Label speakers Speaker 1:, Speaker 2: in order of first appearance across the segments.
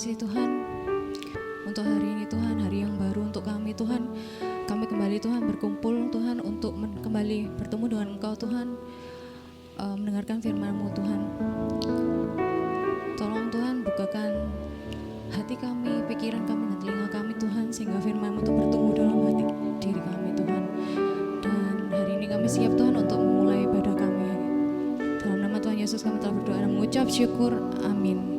Speaker 1: kasih Tuhan untuk hari ini Tuhan, hari yang baru untuk kami Tuhan. Kami kembali Tuhan berkumpul Tuhan untuk kembali bertemu dengan Engkau Tuhan, mendengarkan firman-Mu Tuhan. Tolong Tuhan bukakan hati kami, pikiran kami dan telinga kami Tuhan, sehingga firman-Mu itu bertumbuh dalam hati diri kami Tuhan. Dan hari ini kami siap Tuhan untuk memulai ibadah kami. Dalam nama Tuhan Yesus kami telah berdoa dan mengucap syukur. Amin.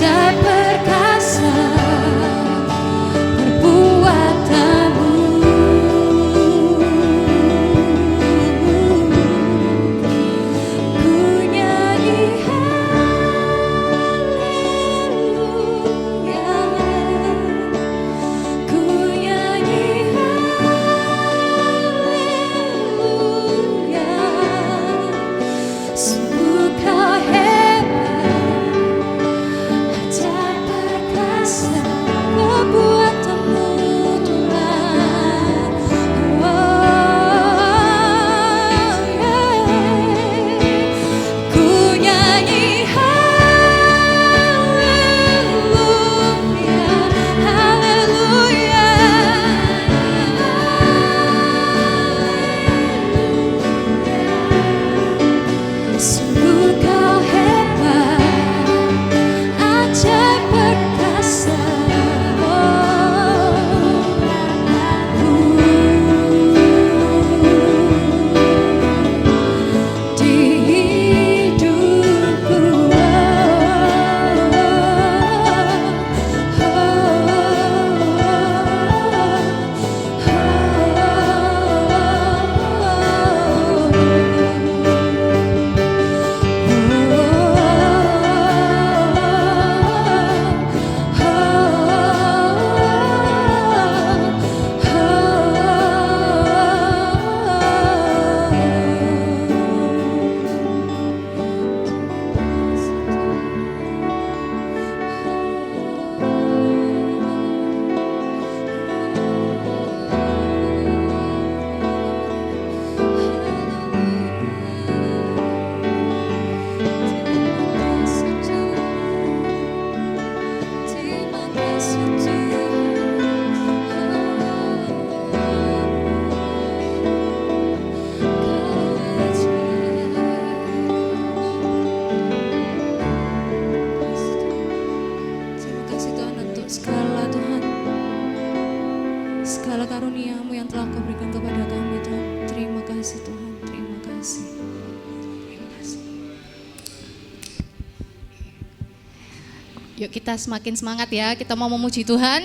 Speaker 1: ajaib perkasa perbuatanmu. Ku nyanyi haleluya, ku nyanyi haleluya. Sungguh kau hebat, ajaib perkasa perbuatanmu Tuhan. Ku nyanyi haleluya, haleluya. Sungguh kau hebat, ajaib perkasa. Di hidupku, terima kasih Tuhan untuk segala karunia-Mu yang telah Kau berikan kepada kami Tuhan. Terima kasih Tuhan, terima kasih. Terima kasih. Yuk kita semakin semangat ya, kita mau memuji Tuhan.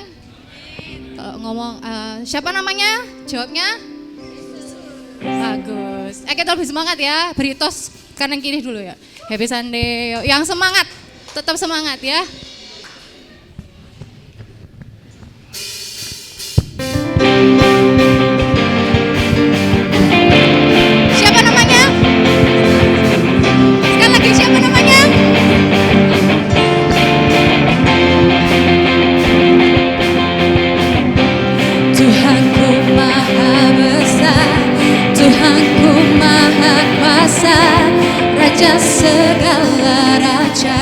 Speaker 1: Kalau ngomong siapa namanya? Jawabnya bagus. Kita lebih semangat ya, beri tos kanan kiri dulu ya. Happy Sunday. Yuk, yang semangat, tetap semangat ya. Siapa namanya? Sekali lagi, siapa namanya? Tuhanku maha besar, Tuhanku maha kuasa, Raja segala raja.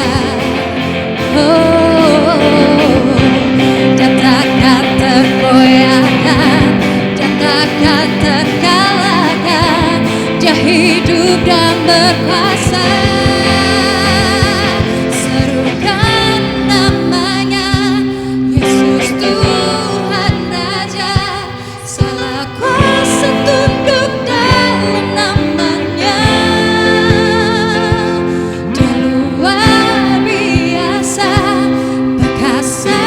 Speaker 1: Dan takkan tergoyahkan, dan takkan terkalahkan. Dia hidup dan berkuasa. Serukan namanya, Yesus Tuhan Raja. Segala kuasa tunduk dalam namanya. Dia luar biasa, perkasa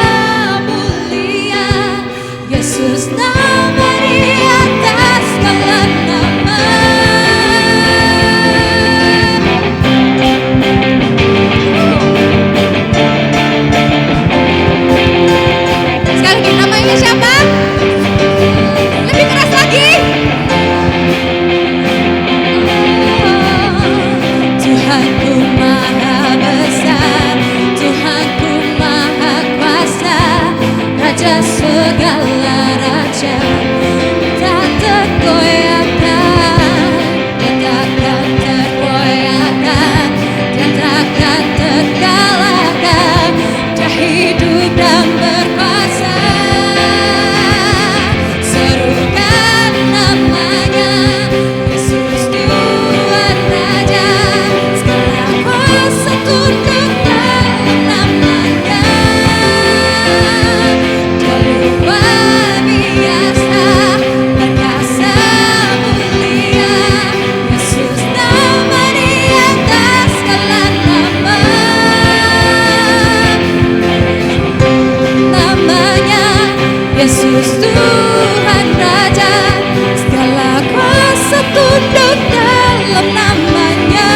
Speaker 1: mulia. Yesus nama di atas segala nama. Yesus Tuhan Raja, segala kuasa tunduk dalam namanya.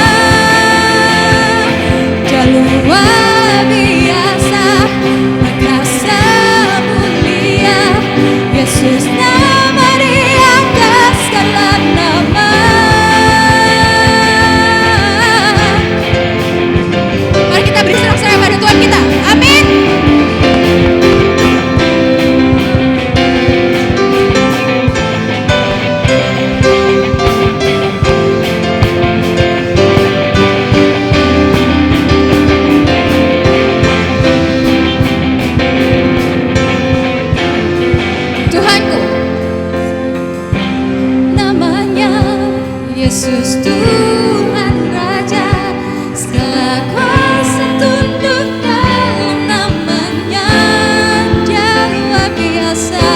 Speaker 1: Dia luar biasa, perkasa mulia, Yesus nama di atas segala nama. Mari kita beri sorak-sorai pada Tuhan kita. Amin. Tuhanku, namanya Yesus Tuhan Raja, segala kuasa tunduk dalam namanya. Dia luar biasa,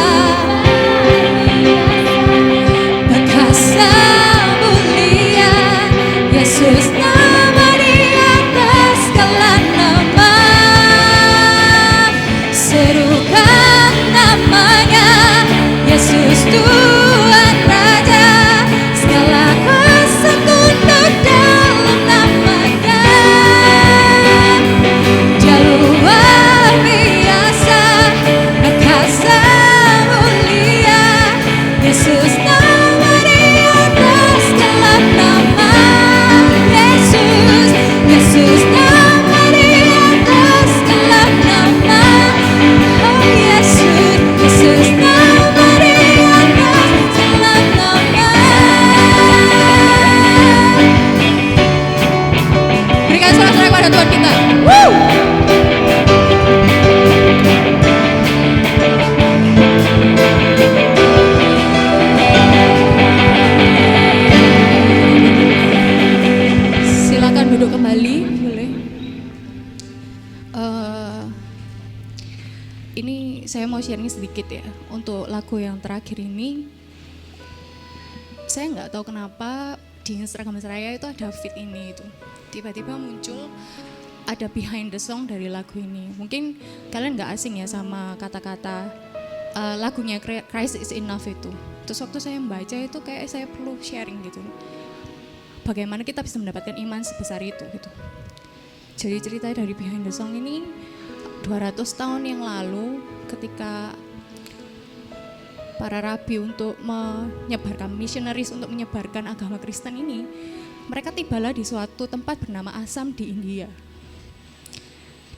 Speaker 1: perkasa mulia, Yesus nama di atas segala nama. Serukan namanya, Yesus Tuhan Raja, segala kuasa tunduk dalam namanya. Dia luar biasa, perkasa mulia, Yesus nama di atas segala nama. Yesus, Yesus nama di atas segala nama. Oh Yesus, Yesus nama di atas segala nama. Berikan sorak-sorai pada Tuhan kita. Woo! Silakan duduk kembali, boleh. Ini saya mau sharing sedikit ya. Untuk lagu yang terakhir ini, saya nggak tahu kenapa di Instagram saya itu ada feed ini itu. Tiba-tiba muncul ada behind the song dari lagu ini. Mungkin kalian nggak asing ya sama kata-kata lagunya Christ is Enough itu. Terus waktu saya membaca itu kayak saya perlu sharing gitu. Bagaimana kita bisa mendapatkan iman sebesar itu gitu. Jadi cerita dari behind the song ini 200 tahun yang lalu ketika para rabi untuk menyebarkan missionaries untuk menyebarkan agama Kristen ini, mereka tibalah di suatu tempat bernama Assam di India.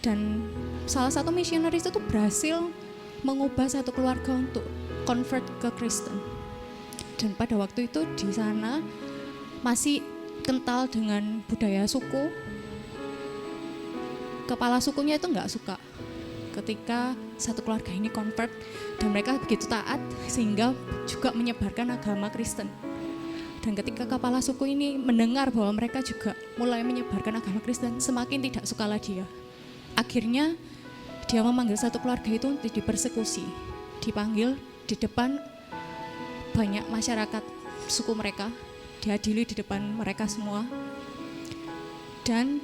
Speaker 1: Dan salah satu missionaries itu berhasil mengubah satu keluarga untuk convert ke Kristen. Dan pada waktu itu di sana masih kental dengan budaya suku. Kepala sukunya itu nggak suka ketika satu keluarga ini convert dan mereka begitu taat sehingga juga menyebarkan agama Kristen. Dan ketika kepala suku ini mendengar bahwa mereka juga mulai menyebarkan agama Kristen, semakin tidak sukalah dia. Akhirnya dia memanggil satu keluarga itu untuk dipersekusi, dipanggil di depan banyak masyarakat suku mereka, diadili di depan mereka semua. Dan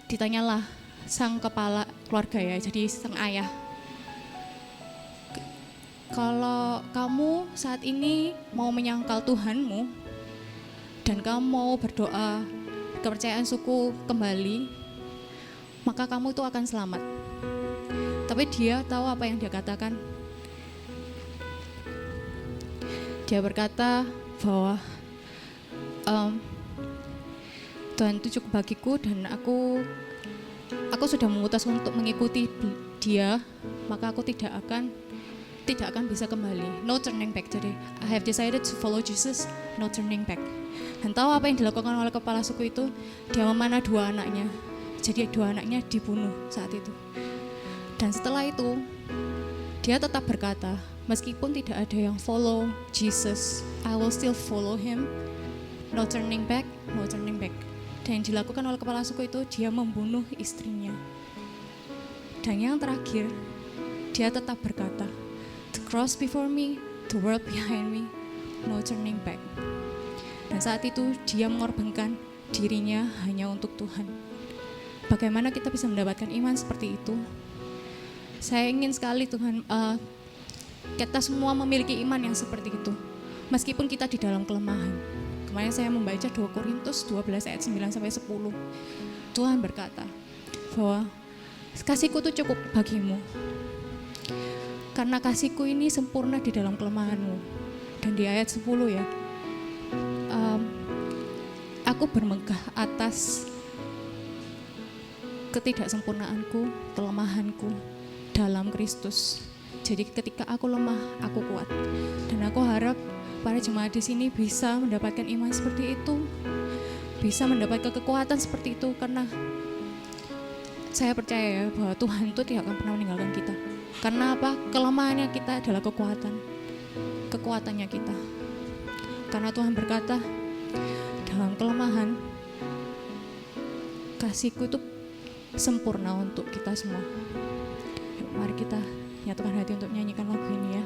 Speaker 1: ditanyalah sang kepala keluarga ya, jadi sang ayah, kalau kamu saat ini mau menyangkal Tuhanmu dan kamu mau berdoa kepercayaan suku kembali, maka kamu itu akan selamat. Tapi dia tahu apa yang dia katakan. Dia berkata bahwa Tuhan itu cukup bagiku dan aku sudah memutuskan untuk mengikuti dia, maka aku tidak akan bisa kembali. No turning back. Jadi I have decided to follow Jesus, no turning back. Dan tahu apa yang dilakukan oleh kepala suku itu? Dia memanah 2 anaknya. Jadi 2 anaknya dibunuh saat itu. Dan setelah itu dia tetap berkata, meskipun tidak ada yang follow Jesus, I will still follow him. No turning back, no turning back. Dan yang dilakukan oleh kepala suku itu, dia membunuh istrinya. Dan yang terakhir, dia tetap berkata, the cross before me, the world behind me, no turning back. Dan saat itu dia mengorbankan dirinya hanya untuk Tuhan. Bagaimana kita bisa mendapatkan iman seperti itu? Saya ingin sekali Tuhan, kita semua memiliki iman yang seperti itu. Meskipun kita di dalam kelemahan. Kemarin saya membaca 2 Korintus 12 ayat 9-10. Tuhan berkata bahwa kasihku itu cukup bagimu. Karena kasihku ini sempurna di dalam kelemahanmu. Dan di ayat 10 ya, aku bermegah atas ketidaksempurnaanku, kelemahanku dalam Kristus. Jadi ketika aku lemah, aku kuat. Dan aku harap para jemaat di sini bisa mendapatkan iman seperti itu, bisa mendapatkan kekuatan seperti itu, karena saya percaya ya bahwa Tuhan itu tidak akan pernah meninggalkan kita. Karena apa? Kelemahannya kita adalah kekuatannya kita. Karena Tuhan berkata, dalam kelemahan, kasihku itu sempurna untuk kita semua. Yuk, mari kita nyatukan hati untuk menyanyikan lagu ini ya.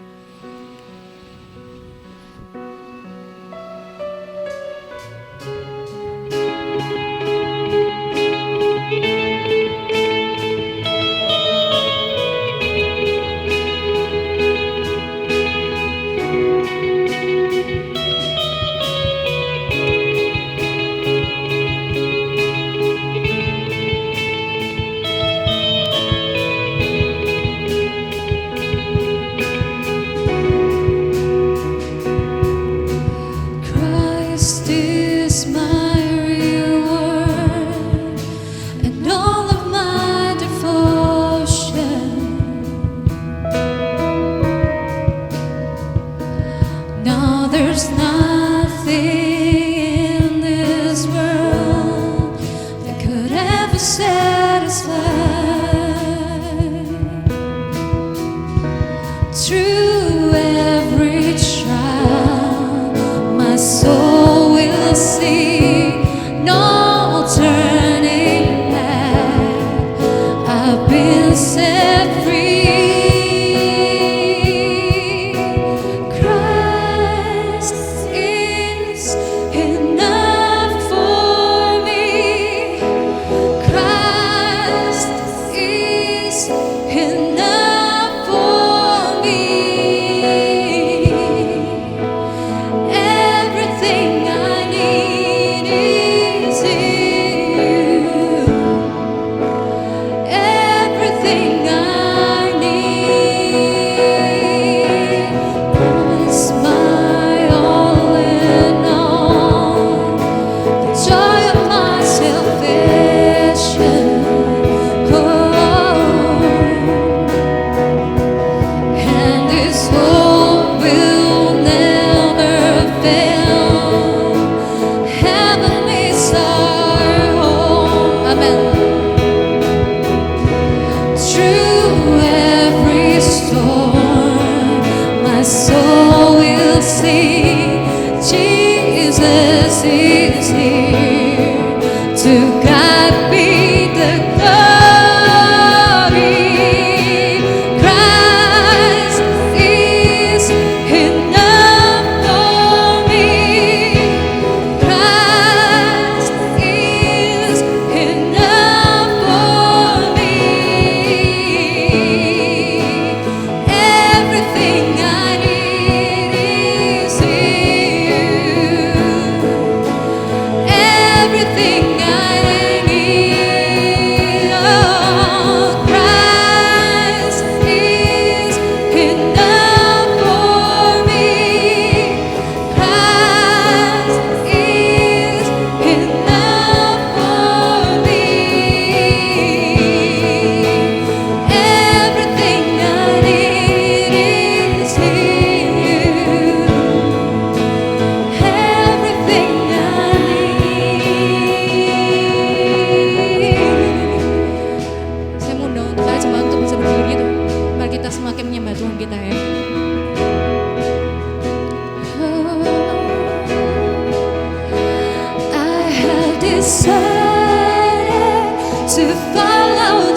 Speaker 2: To follow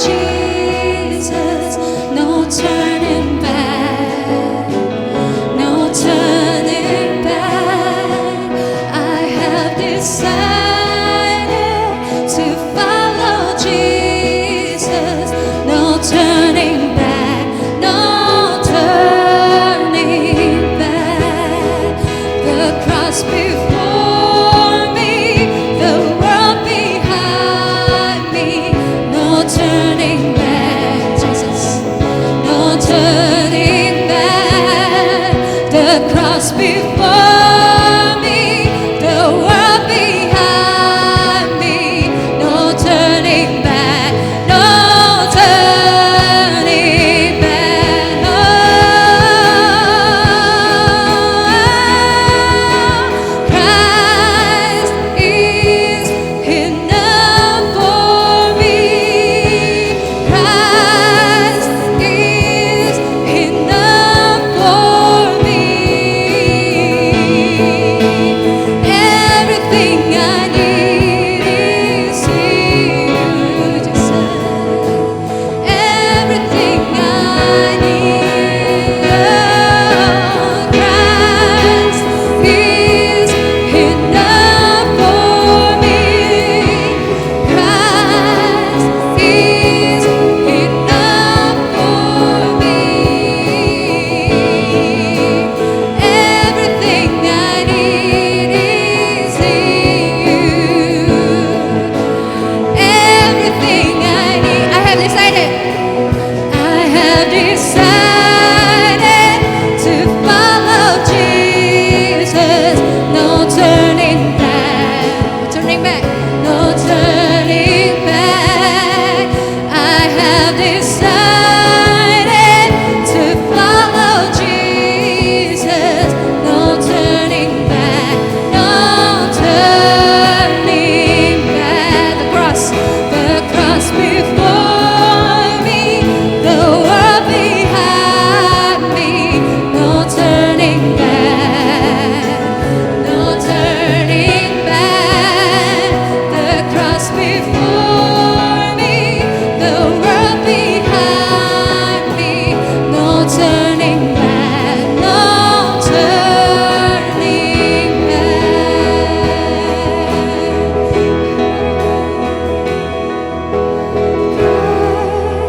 Speaker 2: Jesus, no turning back.
Speaker 1: no turning back, Jesus, no turning back. The cross before me, the world behind me, no turning back, no turning back, no. Christ is enough for me. Christ is enough for me. Everything I need is here, just everything I need. Christ is enough for me. Christ is enough for me. Everything I need is in you. Everything I need, I have decided to follow Jesus. No turning back, no turning back. I have decided to follow Jesus. No turning back, no turning back. The cross before me, the world behind me, no turning back, no turning back. The cross before me, the world behind me, no turning back, no turning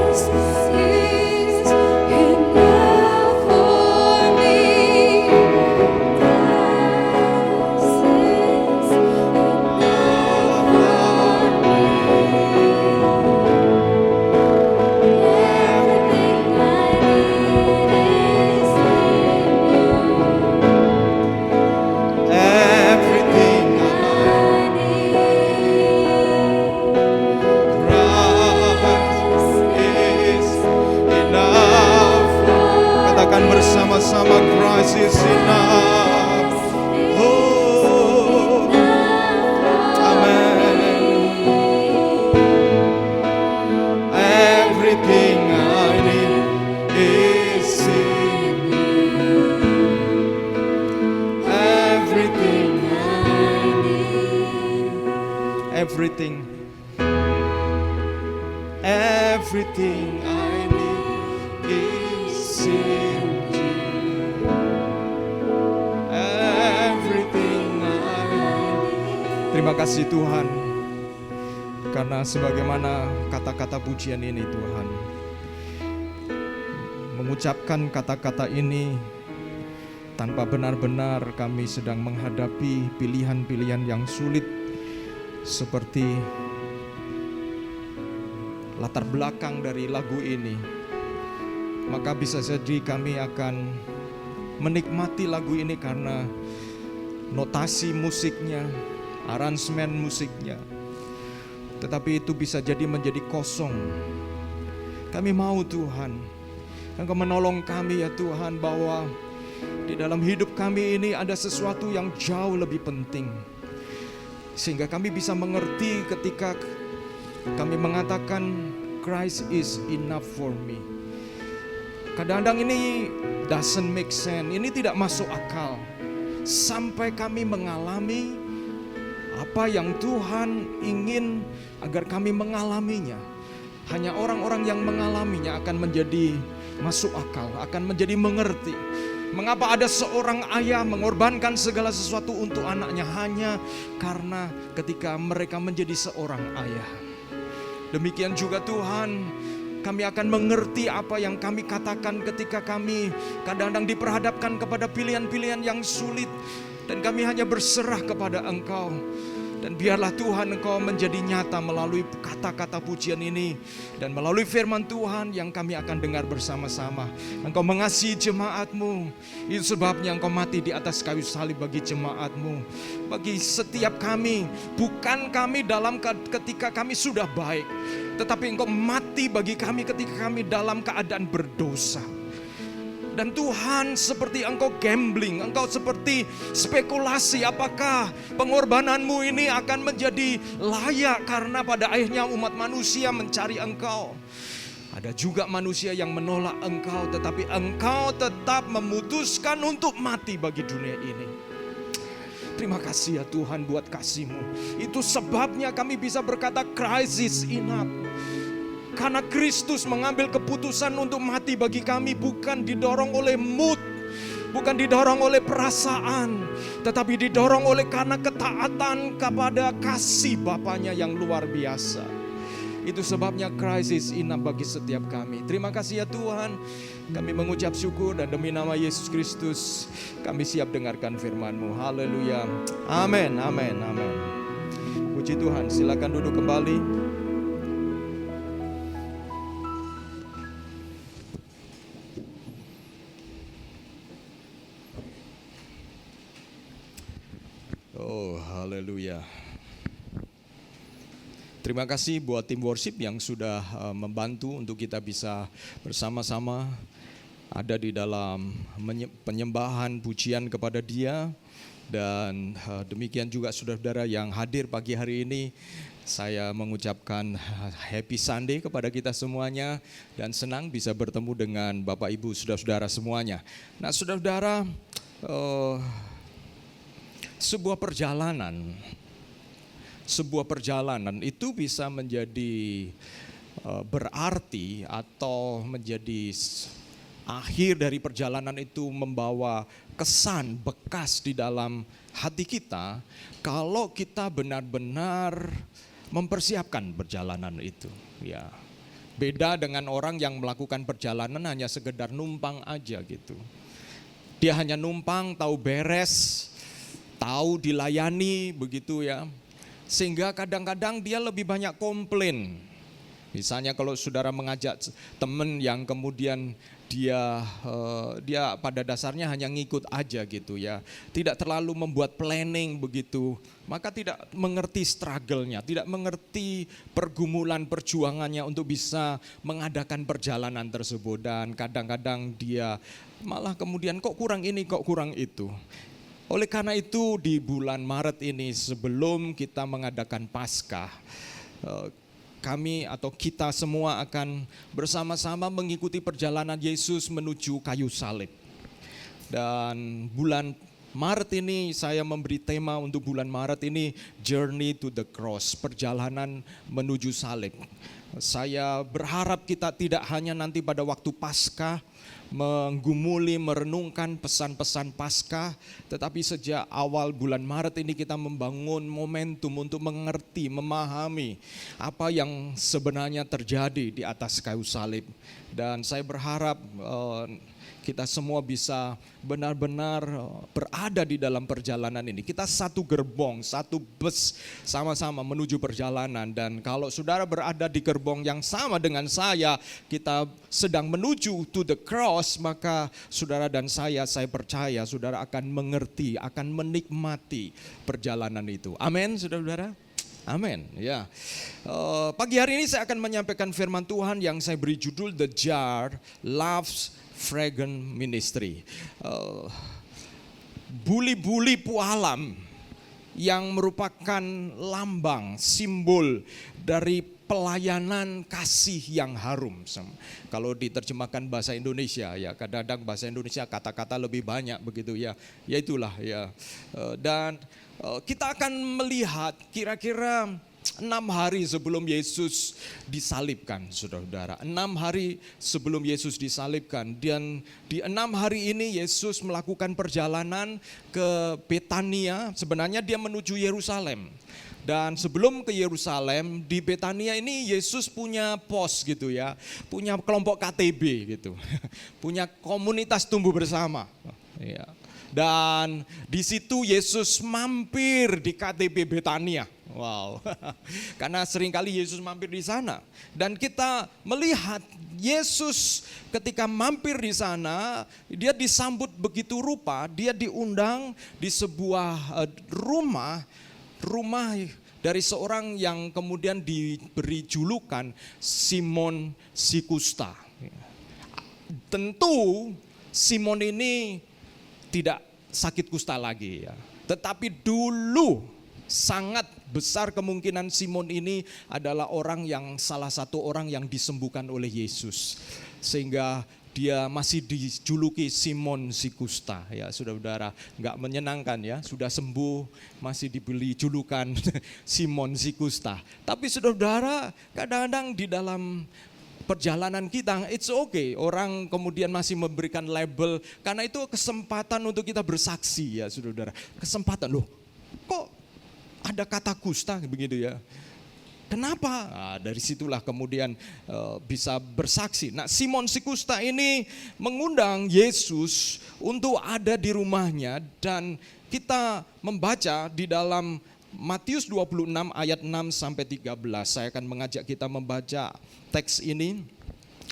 Speaker 1: Christ is enough for me. Christ is enough for me. Everything I need is in you.
Speaker 2: Everything
Speaker 1: I need.
Speaker 2: Christ is enough. Katakan bersama-sama, Christ is enough. Oh, amen. Everything I need is in you. Everything I need. Everything I need is in you. Everything I need. Terima kasih Tuhan, karena sebagaimana kata-kata pujian ini Tuhan, mengucapkan kata-kata ini tanpa benar-benar kami sedang menghadapi pilihan-pilihan yang sulit, seperti latar belakang dari lagu ini, maka bisa jadi kami akan menikmati lagu ini karena notasi musiknya, aransemen musiknya, tetapi itu bisa jadi menjadi kosong. Kami mau Tuhan, Engkau menolong kami ya Tuhan, bahwa di dalam hidup kami ini ada sesuatu yang jauh lebih penting, sehingga kami bisa mengerti ketika kami mengatakan Christ is enough for me. Kadang-kadang ini doesn't make sense, ini tidak masuk akal, sampai kami mengalami apa yang Tuhan ingin agar kami mengalaminya. Hanya orang-orang yang mengalaminya akan menjadi masuk akal, akan menjadi mengerti. Mengapa ada seorang ayah mengorbankan segala sesuatu untuk anaknya hanya karena ketika mereka menjadi seorang ayah. Demikian juga Tuhan, kami akan mengerti apa yang kami katakan ketika kami kadang-kadang diperhadapkan kepada pilihan-pilihan yang sulit, dan kami hanya berserah kepada Engkau. Dan biarlah Tuhan Engkau menjadi nyata melalui kata-kata pujian ini. Dan melalui firman Tuhan yang kami akan dengar bersama-sama. Engkau mengasihi jemaat-Mu. Itu sebabnya Engkau mati di atas kayu salib bagi jemaat-Mu. Bagi setiap kami. Bukan kami dalam ketika kami sudah baik. Tetapi Engkau mati bagi kami ketika kami dalam keadaan berdosa. Dan Tuhan, seperti Engkau gambling, Engkau seperti spekulasi, apakah pengorbananmu ini akan menjadi layak karena pada akhirnya umat manusia mencari Engkau. Ada juga manusia yang menolak Engkau, tetapi Engkau tetap memutuskan untuk mati bagi dunia ini. Terima kasih ya Tuhan buat kasih-Mu. Itu sebabnya kami bisa berkata Christ is enough. Karena Kristus mengambil keputusan untuk mati bagi kami bukan didorong oleh mood, bukan didorong oleh perasaan, tetapi didorong oleh karena ketaatan kepada kasih Bapanya yang luar biasa. Itu sebabnya Christ is enough bagi setiap kami. Terima kasih ya Tuhan. Kami mengucap syukur dan demi nama Yesus Kristus kami siap dengarkan firman-Mu. Haleluya. Amin, amin, amin. Puji Tuhan, silakan duduk kembali. Oh, haleluya. Terima kasih buat tim worship yang sudah membantu untuk kita bisa bersama-sama ada di dalam penyembahan pujian kepada Dia. Dan demikian juga saudara-saudara yang hadir pagi hari ini. Saya mengucapkan happy Sunday kepada kita semuanya dan senang bisa bertemu dengan Bapak Ibu saudara-saudara semuanya. Nah, saudara-saudara, sebuah perjalanan itu bisa menjadi berarti atau menjadi akhir dari perjalanan itu membawa kesan bekas di dalam hati kita kalau kita benar-benar mempersiapkan perjalanan itu. Ya, beda dengan orang yang melakukan perjalanan hanya sekedar numpang aja gitu. Dia hanya numpang, tahu beres, tahu dilayani begitu ya. Sehingga kadang-kadang dia lebih banyak komplain. Misalnya kalau saudara mengajak teman yang kemudian dia pada dasarnya hanya ngikut aja gitu ya. Tidak terlalu membuat planning begitu. Maka tidak mengerti struggle-nya, tidak mengerti pergumulan perjuangannya untuk bisa mengadakan perjalanan tersebut. Dan kadang-kadang dia malah kemudian kok kurang ini, kok kurang itu. Oleh karena itu di bulan Maret ini sebelum kita mengadakan Paskah, kami atau kita semua akan bersama-sama mengikuti perjalanan Yesus menuju kayu salib. Dan bulan Maret ini saya memberi tema untuk bulan Maret ini Journey to the Cross, perjalanan menuju salib. Saya berharap kita tidak hanya nanti pada waktu Paskah menggumuli, merenungkan pesan-pesan Paskah, tetapi sejak awal bulan Maret ini kita membangun momentum untuk mengerti, memahami apa yang sebenarnya terjadi di atas kayu salib. Dan saya berharap kita semua bisa benar-benar berada di dalam perjalanan ini. Kita satu gerbong, satu bus sama-sama menuju perjalanan. Dan kalau saudara berada di gerbong yang sama dengan saya, kita sedang menuju to the cross, maka saudara dan saya percaya saudara akan mengerti, akan menikmati perjalanan itu. Amin, saudara-saudara. Amin. Ya. Pagi hari ini saya akan menyampaikan firman Tuhan yang saya beri judul The Jar Loves Fragrant Ministry. Buli-buli pualam yang merupakan lambang, simbol dari pelayanan kasih yang harum. Kalau diterjemahkan bahasa Indonesia ya, kadang-kadang bahasa Indonesia kata-kata lebih banyak begitu ya. Ya itulah ya. Dan kita akan melihat kira-kira 6 hari sebelum Yesus disalibkan, saudara-saudara. 6 hari sebelum Yesus disalibkan. Dan di 6 hari ini Yesus melakukan perjalanan ke Betania. Sebenarnya dia menuju Yerusalem. Dan sebelum ke Yerusalem, di Betania ini Yesus punya pos gitu ya. Punya kelompok KTB gitu. Punya komunitas tumbuh bersama. Ya. Dan di situ Yesus mampir di KTP Betania. Wow, karena seringkali Yesus mampir di sana. Dan kita melihat Yesus ketika mampir di sana, dia disambut begitu rupa, dia diundang di sebuah rumah dari seorang yang kemudian diberi julukan Simon si Kusta. Tentu Simon ini tidak sakit kusta lagi ya. Tetapi dulu sangat besar kemungkinan Simon ini adalah salah satu orang yang disembuhkan oleh Yesus. Sehingga dia masih dijuluki Simon si Kusta ya, saudara-saudara. Enggak menyenangkan ya, sudah sembuh masih diberi julukan Simon si Kusta. Tapi saudara-saudara, kadang-kadang di dalam perjalanan kita, it's okay. Orang kemudian masih memberikan label, karena itu kesempatan untuk kita bersaksi ya saudara-saudara. Kesempatan, loh kok ada kata kusta begitu ya. Kenapa? Nah, dari situlah kemudian bisa bersaksi. Nah, Simon si Kusta ini mengundang Yesus untuk ada di rumahnya, dan kita membaca di dalam Matius 26 ayat 6 sampai 13. Saya akan mengajak kita membaca teks ini.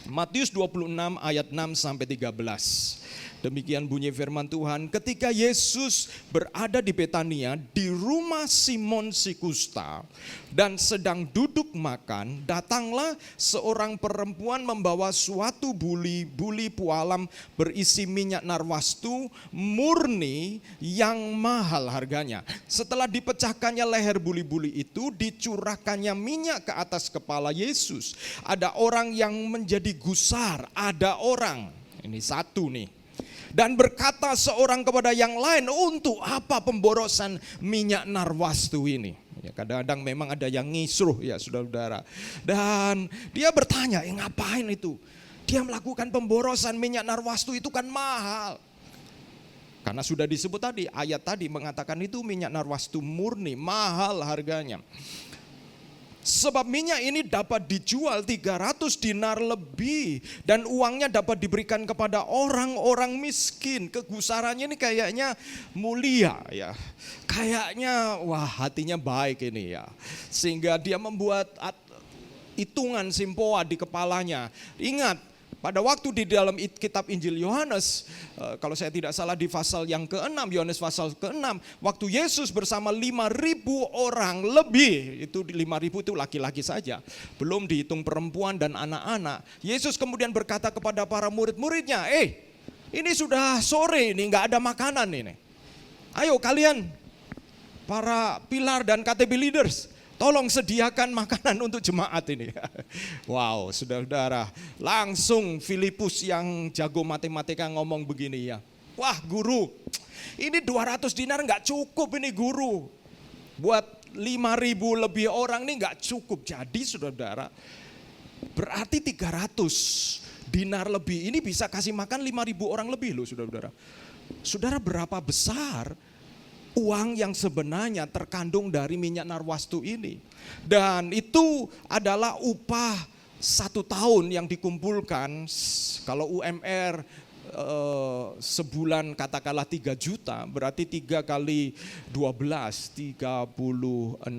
Speaker 2: Matius 26 ayat 6 sampai 13. Demikian bunyi firman Tuhan, ketika Yesus berada di Betania di rumah Simon si Kusta dan sedang duduk makan, datanglah seorang perempuan membawa suatu buli pualam berisi minyak narwastu murni yang mahal harganya. Setelah dipecahkannya leher buli-buli itu, dicurahkannya minyak ke atas kepala Yesus. Ada orang yang menjadi gusar, ada orang, ini satu nih. Dan berkata seorang kepada yang lain, untuk apa pemborosan minyak narwastu ini? Ya, kadang-kadang memang ada yang ngisruh ya saudara-saudara. Dan dia bertanya, ngapain itu? Dia melakukan pemborosan minyak narwastu, itu kan mahal. Karena sudah disebut tadi, ayat tadi mengatakan itu minyak narwastu murni, mahal harganya. Sebab minyak ini dapat dijual 300 dinar lebih, dan uangnya dapat diberikan kepada orang-orang miskin. Kegusarannya ini kayaknya mulia ya. Kayaknya wah hatinya baik ini ya. Sehingga dia membuat hitungan simpoa di kepalanya. Ingat, pada waktu di dalam kitab Injil Yohanes, kalau saya tidak salah di pasal yang ke-6, Yohanes pasal ke-6, waktu Yesus bersama 5.000 orang lebih, itu 5.000 itu laki-laki saja, belum dihitung perempuan dan anak-anak. Yesus kemudian berkata kepada para murid-muridnya, ini sudah sore ini, gak ada makanan ini. Ayo kalian, para pilar dan KTB leaders, tolong sediakan makanan untuk jemaat ini. Wow, saudara-saudara, langsung Filipus yang jago matematika ngomong begini ya. Wah guru, ini 200 dinar gak cukup ini guru. Buat 5.000 lebih orang ini gak cukup. Jadi saudara-saudara, berarti 300 dinar lebih ini bisa kasih makan 5.000 orang lebih loh saudara-saudara. Saudara, berapa besar uang yang sebenarnya terkandung dari minyak narwastu ini. Dan itu adalah upah 1 tahun yang dikumpulkan. Kalau UMR sebulan katakanlah 3 juta, berarti 3 kali 12, 36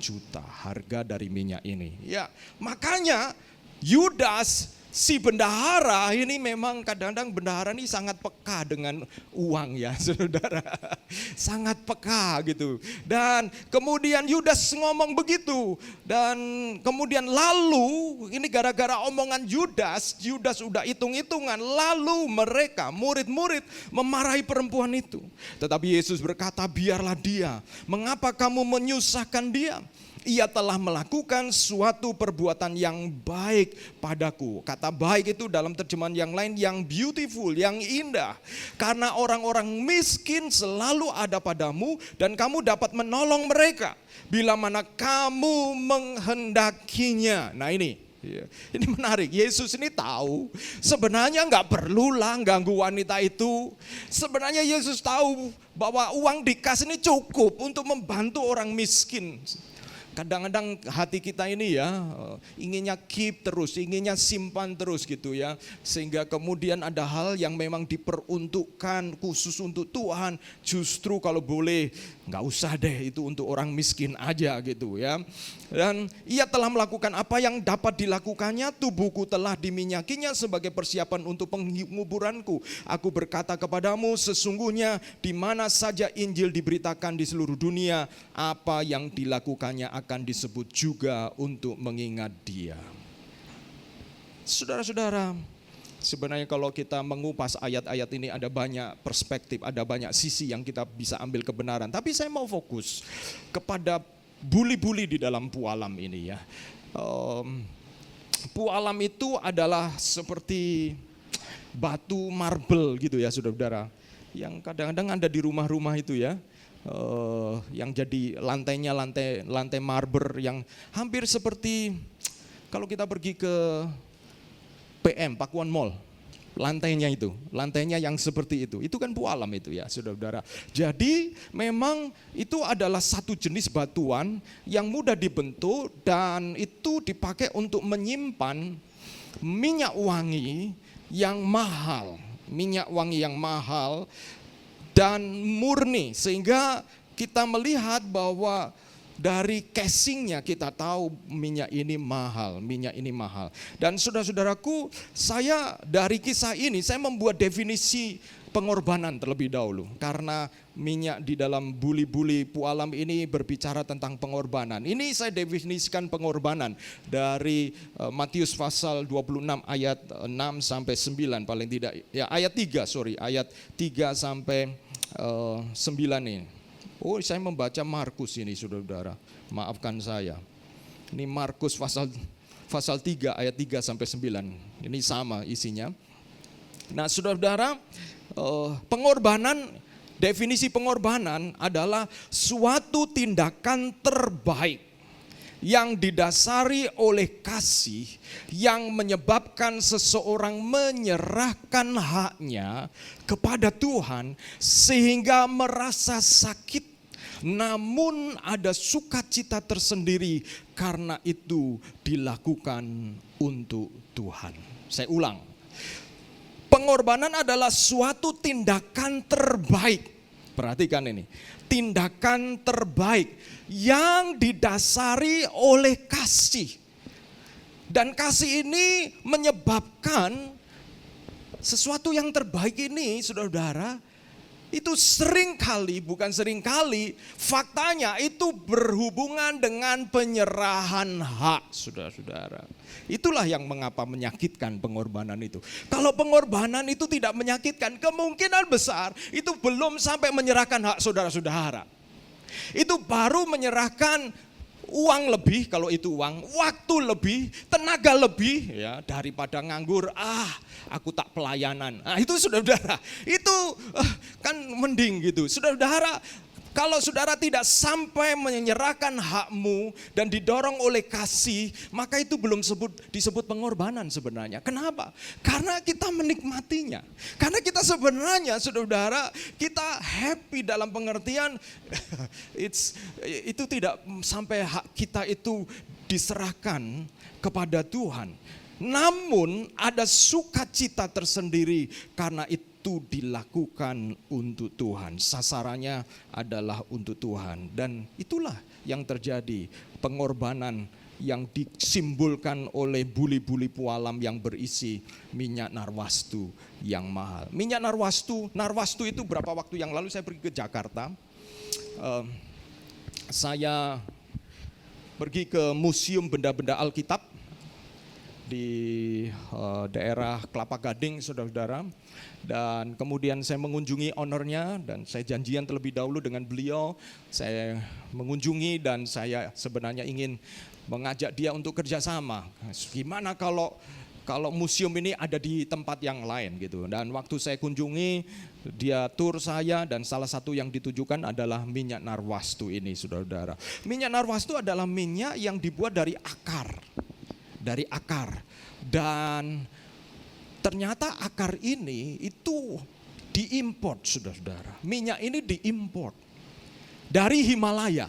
Speaker 2: juta harga dari minyak ini. Ya, makanya Yudas si bendahara ini memang kadang-kadang bendahara ini sangat peka dengan uang ya saudara. Sangat peka gitu. Dan kemudian Yudas ngomong begitu. Dan kemudian lalu ini gara-gara omongan Yudas udah hitung-hitungan. Lalu mereka murid-murid memarahi perempuan itu. Tetapi Yesus berkata, biarlah dia. Mengapa kamu menyusahkan dia? Ia telah melakukan suatu perbuatan yang baik padaku. Kata baik itu dalam terjemahan yang lain yang beautiful, yang indah. Karena orang-orang miskin selalu ada padamu dan kamu dapat menolong mereka bila mana kamu menghendakinya. Nah ini menarik. Yesus ini tahu sebenarnya nggak perlulah ganggu wanita itu. Sebenarnya Yesus tahu bahwa uang di kas ini cukup untuk membantu orang miskin. Kadang-kadang hati kita ini ya inginnya keep terus, inginnya simpan terus gitu ya. Sehingga kemudian ada hal yang memang diperuntukkan khusus untuk Tuhan, justru kalau boleh nggak usah deh, itu untuk orang miskin aja gitu ya. Dan ia telah melakukan apa yang dapat dilakukannya, tubuhku telah diminyakinya sebagai persiapan untuk penguburanku. Aku berkata kepadamu, sesungguhnya di mana saja Injil diberitakan di seluruh dunia, apa yang dilakukannya akan disebut juga untuk mengingat dia. Saudara-saudara, sebenarnya kalau kita mengupas ayat-ayat ini ada banyak perspektif, ada banyak sisi yang kita bisa ambil kebenaran. Tapi saya mau fokus kepada buli-buli di dalam pualam ini ya. Pualam itu adalah seperti batu marble gitu ya saudara-saudara. Yang kadang-kadang ada di rumah-rumah itu ya. Yang jadi lantainya lantai marble yang hampir seperti kalau kita pergi ke PM, Pakuan Mall, lantainya yang seperti itu kan pualam itu ya saudara-saudara. Jadi memang itu adalah satu jenis batuan yang mudah dibentuk dan itu dipakai untuk menyimpan minyak wangi yang mahal, dan murni, sehingga kita melihat bahwa dari casingnya kita tahu minyak ini mahal. Dan saudara-saudaraku, saya dari kisah ini saya membuat definisi pengorbanan terlebih dahulu. Karena minyak di dalam buli-buli pualam ini berbicara tentang pengorbanan. Ini saya definisikan pengorbanan dari Matius pasal 26 ayat 6 sampai 9 paling tidak. Ya ayat 3 sampai 9 ini. Oh, saya membaca Markus ini saudara-saudara, maafkan saya. Ini Markus pasal 3 ayat 3 sampai 9. Ini sama isinya. Nah saudara-saudara, definisi pengorbanan adalah suatu tindakan terbaik yang didasari oleh kasih yang menyebabkan seseorang menyerahkan haknya kepada Tuhan sehingga merasa sakit, namun ada sukacita tersendiri karena itu dilakukan untuk Tuhan. Saya ulang. Pengorbanan adalah suatu tindakan terbaik. Perhatikan ini. Tindakan terbaik yang didasari oleh kasih. Dan kasih ini menyebabkan sesuatu yang terbaik ini, saudara-saudara, itu bukan seringkali, faktanya itu berhubungan dengan penyerahan hak, saudara-saudara. Itulah yang mengapa menyakitkan pengorbanan itu. Kalau pengorbanan itu tidak menyakitkan, kemungkinan besar itu belum sampai menyerahkan hak saudara-saudara. Itu baru menyerahkan uang lebih, kalau itu uang, waktu lebih, tenaga lebih ya daripada nganggur. Aku tak pelayanan. Itu saudara-saudara, itu kan mending gitu. Saudara-saudara, kalau saudara tidak sampai menyerahkan hakmu dan didorong oleh kasih, maka itu belum disebut pengorbanan sebenarnya. Kenapa? Karena kita menikmatinya. Karena kita sebenarnya, saudara-saudara, kita happy dalam pengertian itu tidak sampai hak kita itu diserahkan kepada Tuhan. Namun ada sukacita tersendiri karena itu dilakukan untuk Tuhan. Sasarannya adalah untuk Tuhan. Dan itulah yang terjadi, pengorbanan yang disimbolkan oleh buli-buli pualam yang berisi minyak narwastu yang mahal. Minyak narwastu itu berapa waktu yang lalu saya pergi ke Jakarta. Saya pergi ke Museum Benda-Benda Alkitab di daerah Kelapa Gading, saudara-saudara. Dan kemudian saya mengunjungi ownernya dan saya janjian terlebih dahulu dengan beliau. Saya mengunjungi dan saya sebenarnya ingin mengajak dia untuk kerjasama. Gimana kalau museum ini ada di tempat yang lain gitu. Dan waktu saya kunjungi, dia tur saya dan salah satu yang ditujukan adalah minyak narwastu ini, saudara-saudara. Minyak narwastu adalah minyak yang dibuat dari akar. Dan ternyata akar ini itu diimport, saudara-saudara. Minyak ini diimport dari Himalaya.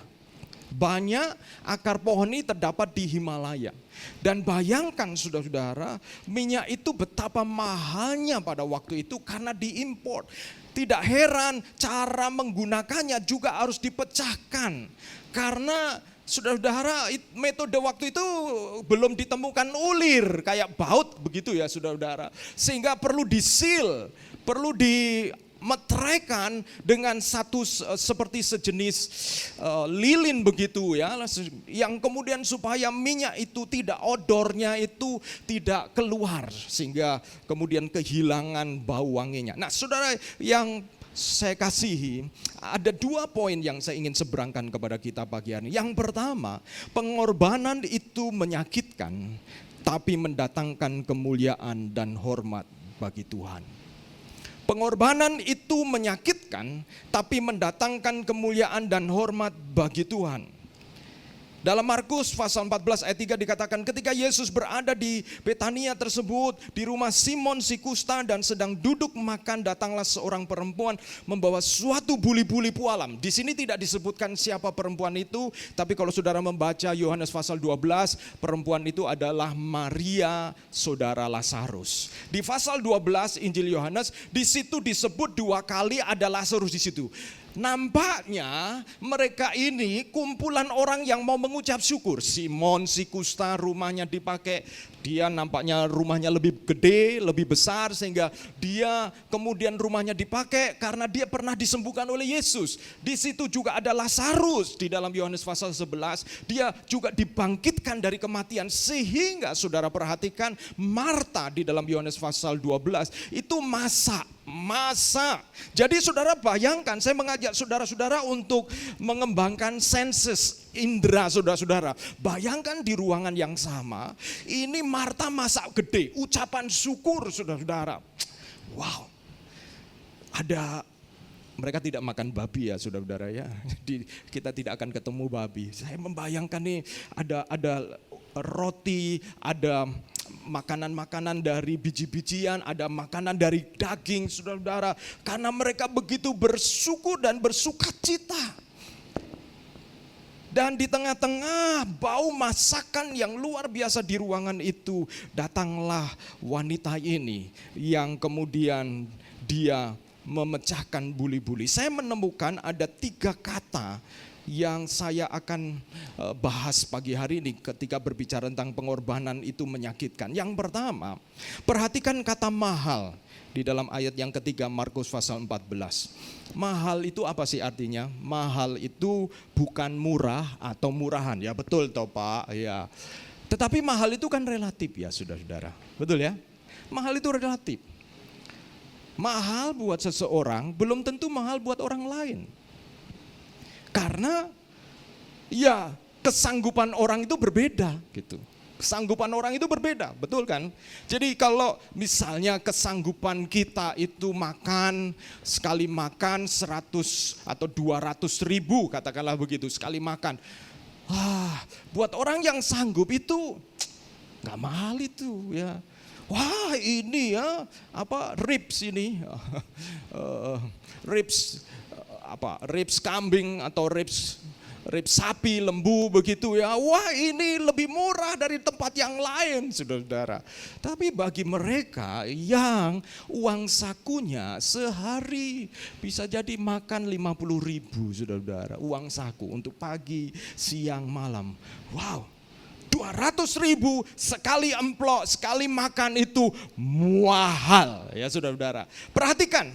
Speaker 2: Banyak akar pohon ini terdapat di Himalaya. Dan bayangkan saudara-saudara, minyak itu betapa mahalnya pada waktu itu karena diimpor. Tidak heran cara menggunakannya juga harus dipecahkan. Karena saudara-saudara, metode waktu itu belum ditemukan ulir kayak baut begitu ya saudara-saudara. Sehingga perlu disil, perlu dimetrekan dengan satu seperti sejenis lilin begitu ya. Yang kemudian supaya minyak itu tidak, odornya itu tidak keluar. Sehingga kemudian kehilangan bau wanginya. Nah saudara yang saya kasihi, ada 2 poin yang saya ingin seberangkan kepada kita pagi hari ini. Yang pertama, pengorbanan itu menyakitkan, tapi mendatangkan kemuliaan dan hormat bagi Tuhan. Pengorbanan itu menyakitkan, tapi mendatangkan kemuliaan dan hormat bagi Tuhan. Dalam Markus pasal 14 ayat 3 dikatakan, ketika Yesus berada di Betania tersebut, di rumah Simon si kusta dan sedang duduk makan, datanglah seorang perempuan membawa suatu buli-buli pualam. Di sini tidak disebutkan siapa perempuan itu, tapi kalau saudara membaca Yohanes pasal 12, perempuan itu adalah Maria, saudara Lazarus. Di pasal 12 Injil Yohanes, di situ disebut 2 kali ada Lazarus di situ. Nampaknya mereka ini kumpulan orang yang mau mengucap syukur. Simon si kusta rumahnya dipakai, dia nampaknya rumahnya lebih gede, lebih besar sehingga dia kemudian rumahnya dipakai karena dia pernah disembuhkan oleh Yesus. Di situ juga ada Lazarus di dalam Yohanes pasal 11, dia juga dibangkitkan dari kematian sehingga saudara perhatikan Marta di dalam Yohanes pasal 12 itu masak. Jadi saudara bayangkan, saya mengajak saudara-saudara untuk mengembangkan senses indera saudara-saudara. Bayangkan di ruangan yang sama, ini Marta masak gede, ucapan syukur saudara-saudara. Wow, mereka tidak makan babi ya saudara-saudara ya. Jadi kita tidak akan ketemu babi. Saya membayangkan nih ada roti, ada makanan-makanan dari biji-bijian, ada makanan dari daging saudara-saudara. Karena mereka begitu bersyukur dan bersukacita. Dan di tengah-tengah bau masakan yang luar biasa di ruangan itu, datanglah wanita ini yang kemudian dia memecahkan buli-buli. Saya menemukan ada 3 kata yang saya akan bahas pagi hari ini ketika berbicara tentang pengorbanan itu menyakitkan. Yang pertama, perhatikan kata mahal di dalam ayat yang ketiga Markus pasal 14. Mahal itu apa sih artinya? Mahal itu bukan murah atau murahan. Ya betul toh Pak, ya. Tetapi mahal itu kan relatif ya saudara-saudara. Betul ya? Mahal itu relatif. Mahal buat seseorang belum tentu mahal buat orang lain. Karena ya kesanggupan orang itu berbeda gitu. Kesanggupan orang itu berbeda, betul kan? Jadi kalau misalnya kesanggupan kita itu sekali makan 100 atau 200 ribu katakanlah begitu sekali makan. Buat orang yang sanggup itu gak mahal itu ya. Wah ini ya ribs ini. Ribs kambing atau ribs sapi, lembu begitu ya. Wah ini lebih murah dari tempat yang lain saudara-saudara. Tapi bagi mereka yang uang sakunya sehari bisa jadi makan 50 ribu saudara-saudara. Uang saku untuk pagi, siang, malam. Wow, 200 ribu sekali emplok, sekali makan itu mahal ya saudara-saudara. Perhatikan.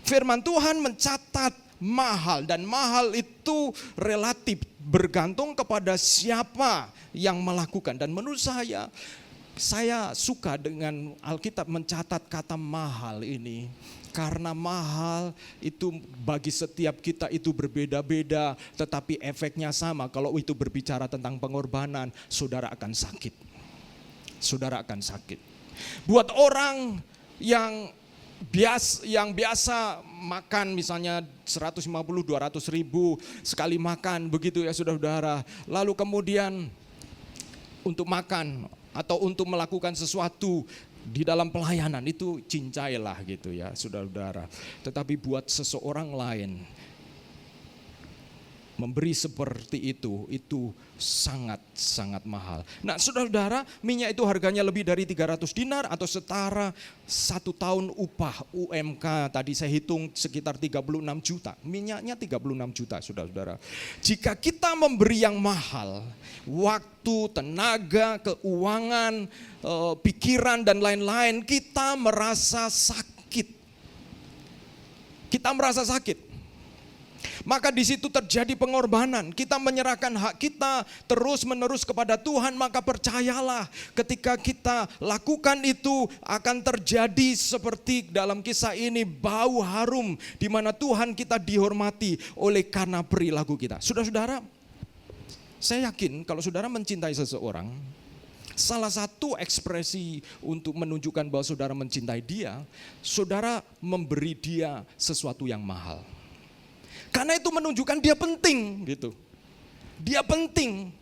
Speaker 2: Firman Tuhan mencatat mahal dan mahal itu relatif bergantung kepada siapa yang melakukan. Dan menurut saya suka dengan Alkitab mencatat kata mahal ini. Karena mahal itu bagi setiap kita itu berbeda-beda tetapi efeknya sama. Kalau itu berbicara tentang pengorbanan, saudara akan sakit. Saudara akan sakit. Buat orang yang biasa makan misalnya 150-200 ribu sekali makan begitu ya saudara-saudara. Lalu kemudian untuk makan atau untuk melakukan sesuatu di dalam pelayanan itu cincailah gitu ya saudara-saudara. Tetapi buat seseorang lain Memberi seperti itu sangat-sangat mahal. Nah, saudara-saudara, minyak itu harganya lebih dari 300 dinar atau setara 1 tahun upah UMK. Tadi saya hitung sekitar 36 juta. Minyaknya 36 juta, saudara-saudara. Jika kita memberi yang mahal, waktu, tenaga, keuangan, pikiran dan lain-lain, kita merasa sakit. Kita merasa sakit. Maka di situ terjadi pengorbanan. Kita menyerahkan hak kita terus-menerus kepada Tuhan. Maka percayalah, ketika kita lakukan itu akan terjadi seperti dalam kisah ini, bau harum di mana Tuhan kita dihormati oleh karena perilaku kita. Saudara-saudara, saya yakin kalau saudara mencintai seseorang, salah satu ekspresi untuk menunjukkan bahwa saudara mencintai dia, saudara memberi dia sesuatu yang mahal. Karena itu menunjukkan dia penting gitu. Dia penting.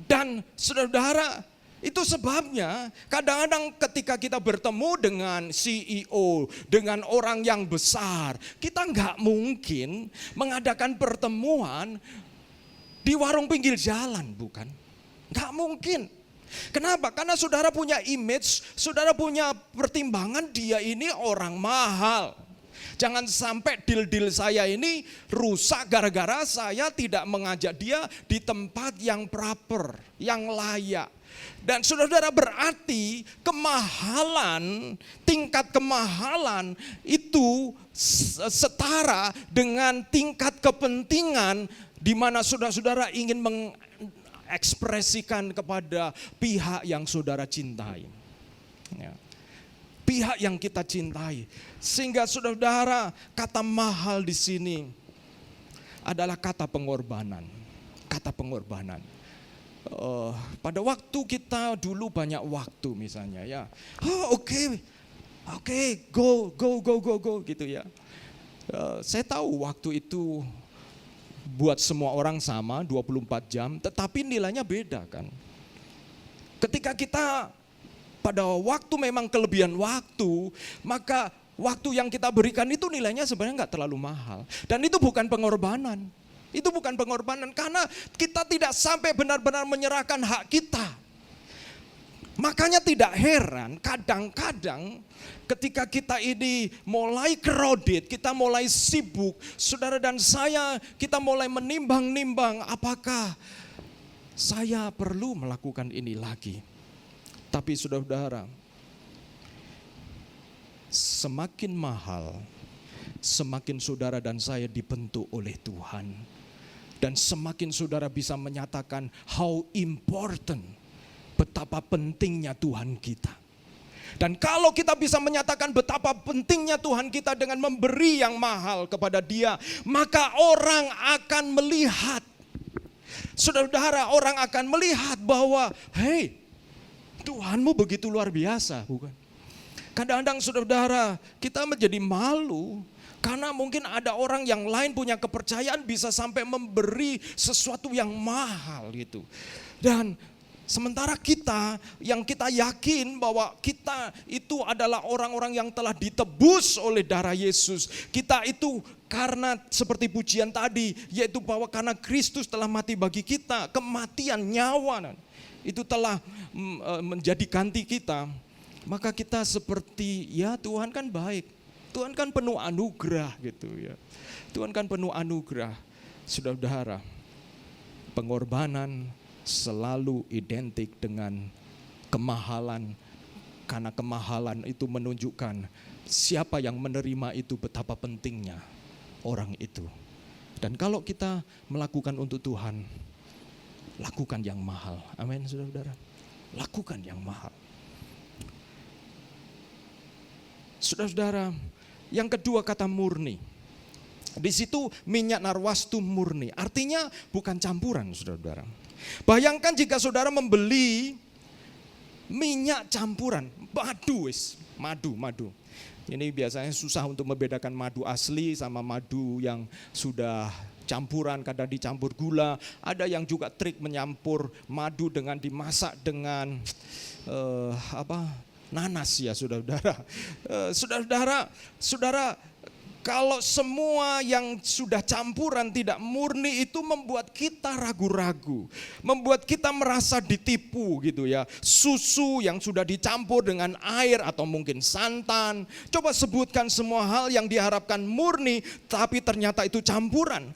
Speaker 2: Dan saudara, itu sebabnya kadang-kadang ketika kita bertemu dengan CEO, dengan orang yang besar, kita nggak mungkin mengadakan pertemuan di warung pinggir jalan, bukan? Nggak mungkin. Kenapa? Karena saudara punya image, saudara punya pertimbangan, dia ini orang mahal. Jangan sampai deal-deal saya ini rusak gara-gara saya tidak mengajak dia di tempat yang proper, yang layak. Dan saudara-saudara, berarti kemahalan, tingkat kemahalan itu setara dengan tingkat kepentingan di mana saudara-saudara ingin mengekspresikan kepada pihak yang saudara cintai. Ya. Pihak yang kita cintai. Sehingga saudara, kata mahal di sini adalah kata pengorbanan. Kata pengorbanan. Pada waktu kita dulu banyak waktu misalnya ya. Oke, go gitu ya. Saya tahu waktu itu buat semua orang sama 24 jam, tetapi nilainya beda kan. Ketika kita pada waktu memang kelebihan waktu, maka waktu yang kita berikan itu nilainya sebenarnya nggak terlalu mahal. Dan itu bukan pengorbanan. Itu bukan pengorbanan karena kita tidak sampai benar-benar menyerahkan hak kita. Makanya tidak heran kadang-kadang ketika kita ini mulai crowded, kita mulai sibuk, saudara dan saya, kita mulai menimbang-nimbang apakah saya perlu melakukan ini lagi. Tapi saudara, semakin mahal, semakin saudara dan saya dibentuk oleh Tuhan. Dan semakin saudara bisa menyatakan how important, betapa pentingnya Tuhan kita. Dan kalau kita bisa menyatakan betapa pentingnya Tuhan kita dengan memberi yang mahal kepada Dia, maka orang akan melihat. Saudara, orang akan melihat bahwa, hey, Tuhanmu begitu luar biasa, bukan? Kadang-kadang saudara, kita menjadi malu karena mungkin ada orang yang lain punya kepercayaan bisa sampai memberi sesuatu yang mahal gitu. Dan sementara kita yang kita yakin bahwa kita itu adalah orang-orang yang telah ditebus oleh darah Yesus. Kita itu karena seperti pujian tadi, yaitu bahwa karena Kristus telah mati bagi kita, kematian nyawa itu telah menjadi ganti kita. Maka kita seperti ya Tuhan kan baik, Tuhan kan penuh anugerah gitu ya. Tuhan kan penuh anugerah. Saudara, pengorbanan selalu identik dengan kemahalan. Karena kemahalan itu menunjukkan siapa yang menerima itu betapa pentingnya orang itu. Dan kalau kita melakukan untuk Tuhan, lakukan yang mahal. Amin, saudara-saudara. Lakukan yang mahal. Saudara-saudara, yang kedua kata murni. Di situ minyak narwastu murni. Artinya bukan campuran, saudara-saudara. Bayangkan jika saudara membeli minyak campuran, madu. Ini biasanya susah untuk membedakan madu asli sama madu yang sudah campuran, kadang dicampur gula. Ada yang juga trik menyampur madu dengan dimasak dengan nanas ya saudara-saudara. Saudara Kalau semua yang sudah campuran tidak murni itu membuat kita ragu-ragu, membuat kita merasa ditipu gitu ya. Susu yang sudah dicampur dengan air atau mungkin santan. Coba sebutkan semua hal yang diharapkan murni tapi ternyata itu campuran.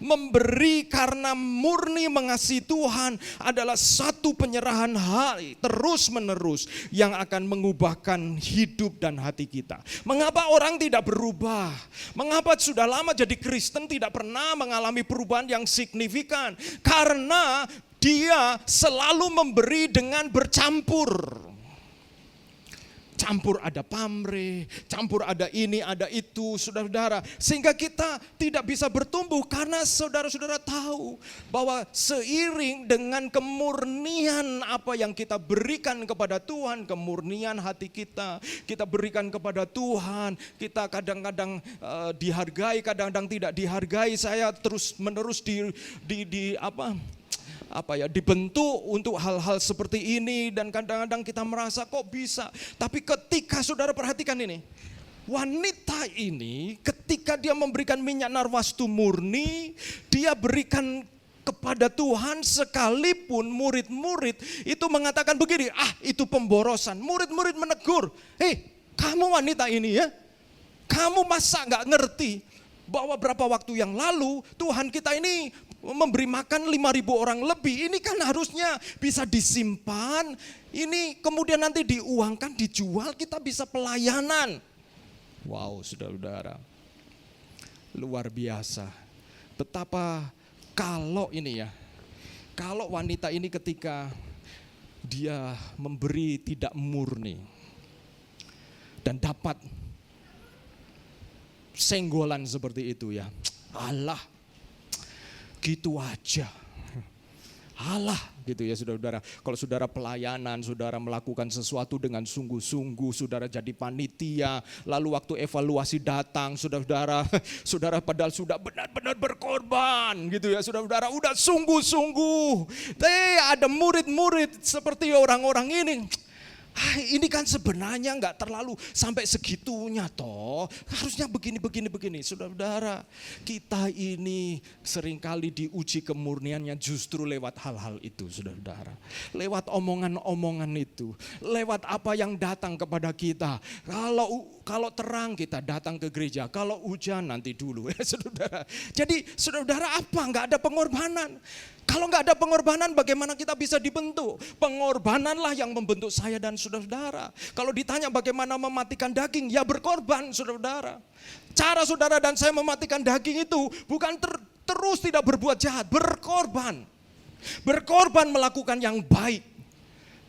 Speaker 2: Memberi karena murni mengasihi Tuhan adalah satu penyerahan hati terus menerus yang akan mengubahkan hidup dan hati kita. Mengapa orang tidak berubah? Mengapa sudah lama jadi Kristen tidak pernah mengalami perubahan yang signifikan? Karena dia selalu memberi dengan bercampur. Campur ada pamrih, campur ada ini, ada itu, saudara-saudara. Sehingga kita tidak bisa bertumbuh karena saudara-saudara tahu bahwa seiring dengan kemurnian apa yang kita berikan kepada Tuhan, kemurnian hati kita berikan kepada Tuhan, kita kadang-kadang dihargai, kadang-kadang tidak dihargai. Saya terus menerus dibentuk untuk hal-hal seperti ini dan kadang-kadang kita merasa kok bisa. Tapi ketika saudara perhatikan ini, wanita ini ketika dia memberikan minyak narwastu murni, dia berikan kepada Tuhan sekalipun murid-murid itu mengatakan begini, itu pemborosan. Murid-murid menegur, kamu wanita ini ya, kamu masa gak ngerti bahwa berapa waktu yang lalu Tuhan kita ini memberi makan 5.000 orang lebih. Ini kan harusnya bisa disimpan. Ini kemudian nanti diuangkan, dijual, kita bisa pelayanan. Wow, saudara-saudara. Luar biasa. Betapa kalau wanita ini ketika dia memberi tidak murni dan dapat senggolan seperti itu ya. Allah, gitu aja. Allah gitu ya saudara-saudara. Kalau saudara pelayanan, saudara melakukan sesuatu dengan sungguh-sungguh, saudara jadi panitia, lalu waktu evaluasi datang, saudara padahal sudah benar-benar berkorban gitu ya saudara-saudara, udah sungguh-sungguh. Ada murid-murid seperti orang-orang ini. Ini kan sebenarnya nggak terlalu sampai segitunya toh. Harusnya begini. Saudara-saudara, kita ini seringkali diuji kemurniannya justru lewat hal-hal itu, saudara-saudara. Lewat omongan-omongan itu, lewat apa yang datang kepada kita. Kalau terang kita datang ke gereja, kalau hujan nanti dulu ya saudara. Jadi saudara-saudara apa? Nggak ada pengorbanan. Kalau nggak ada pengorbanan bagaimana kita bisa dibentuk? Pengorbananlah yang membentuk saya dan saudara-saudara. Kalau ditanya bagaimana mematikan daging, ya berkorban saudara-saudara. Cara saudara dan saya mematikan daging itu bukan terus tidak berbuat jahat, berkorban. Berkorban melakukan yang baik.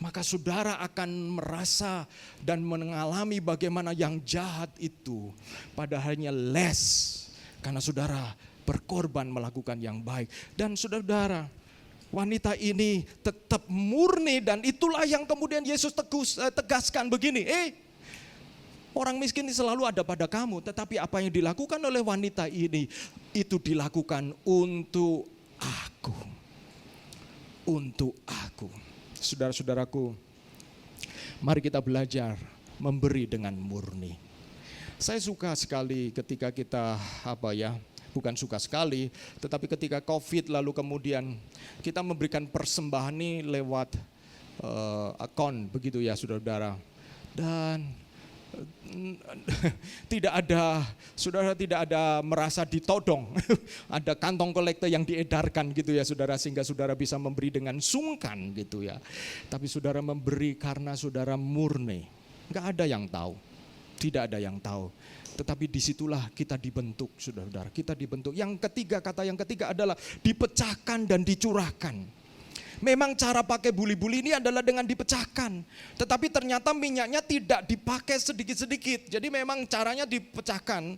Speaker 2: Maka saudara akan merasa dan mengalami bagaimana yang jahat itu pada hanya less. Karena saudara berkorban melakukan yang baik. Dan saudara, wanita ini tetap murni dan itulah yang kemudian Yesus tegaskan begini. Orang miskin ini selalu ada pada kamu, tetapi apa yang dilakukan oleh wanita ini, itu dilakukan untuk aku. Untuk aku. Saudara-saudaraku, mari kita belajar memberi dengan murni. Saya suka sekali ketika kita bukan suka sekali, tetapi ketika COVID lalu kemudian kita memberikan persembahan ini lewat akun begitu ya saudara-saudara. Dan tidak ada merasa ditodong. Ada kantong kolektor yang diedarkan gitu ya saudara, sehingga saudara bisa memberi dengan sungkan gitu ya. Tapi saudara memberi karena saudara murni. Enggak ada yang tahu. Tidak ada yang tahu. Tetapi disitulah kita dibentuk saudara-saudara. Kita dibentuk. Kata yang ketiga adalah dipecahkan dan dicurahkan. Memang cara pakai buli-buli ini adalah dengan dipecahkan. Tetapi ternyata minyaknya tidak dipakai sedikit-sedikit. Jadi memang caranya dipecahkan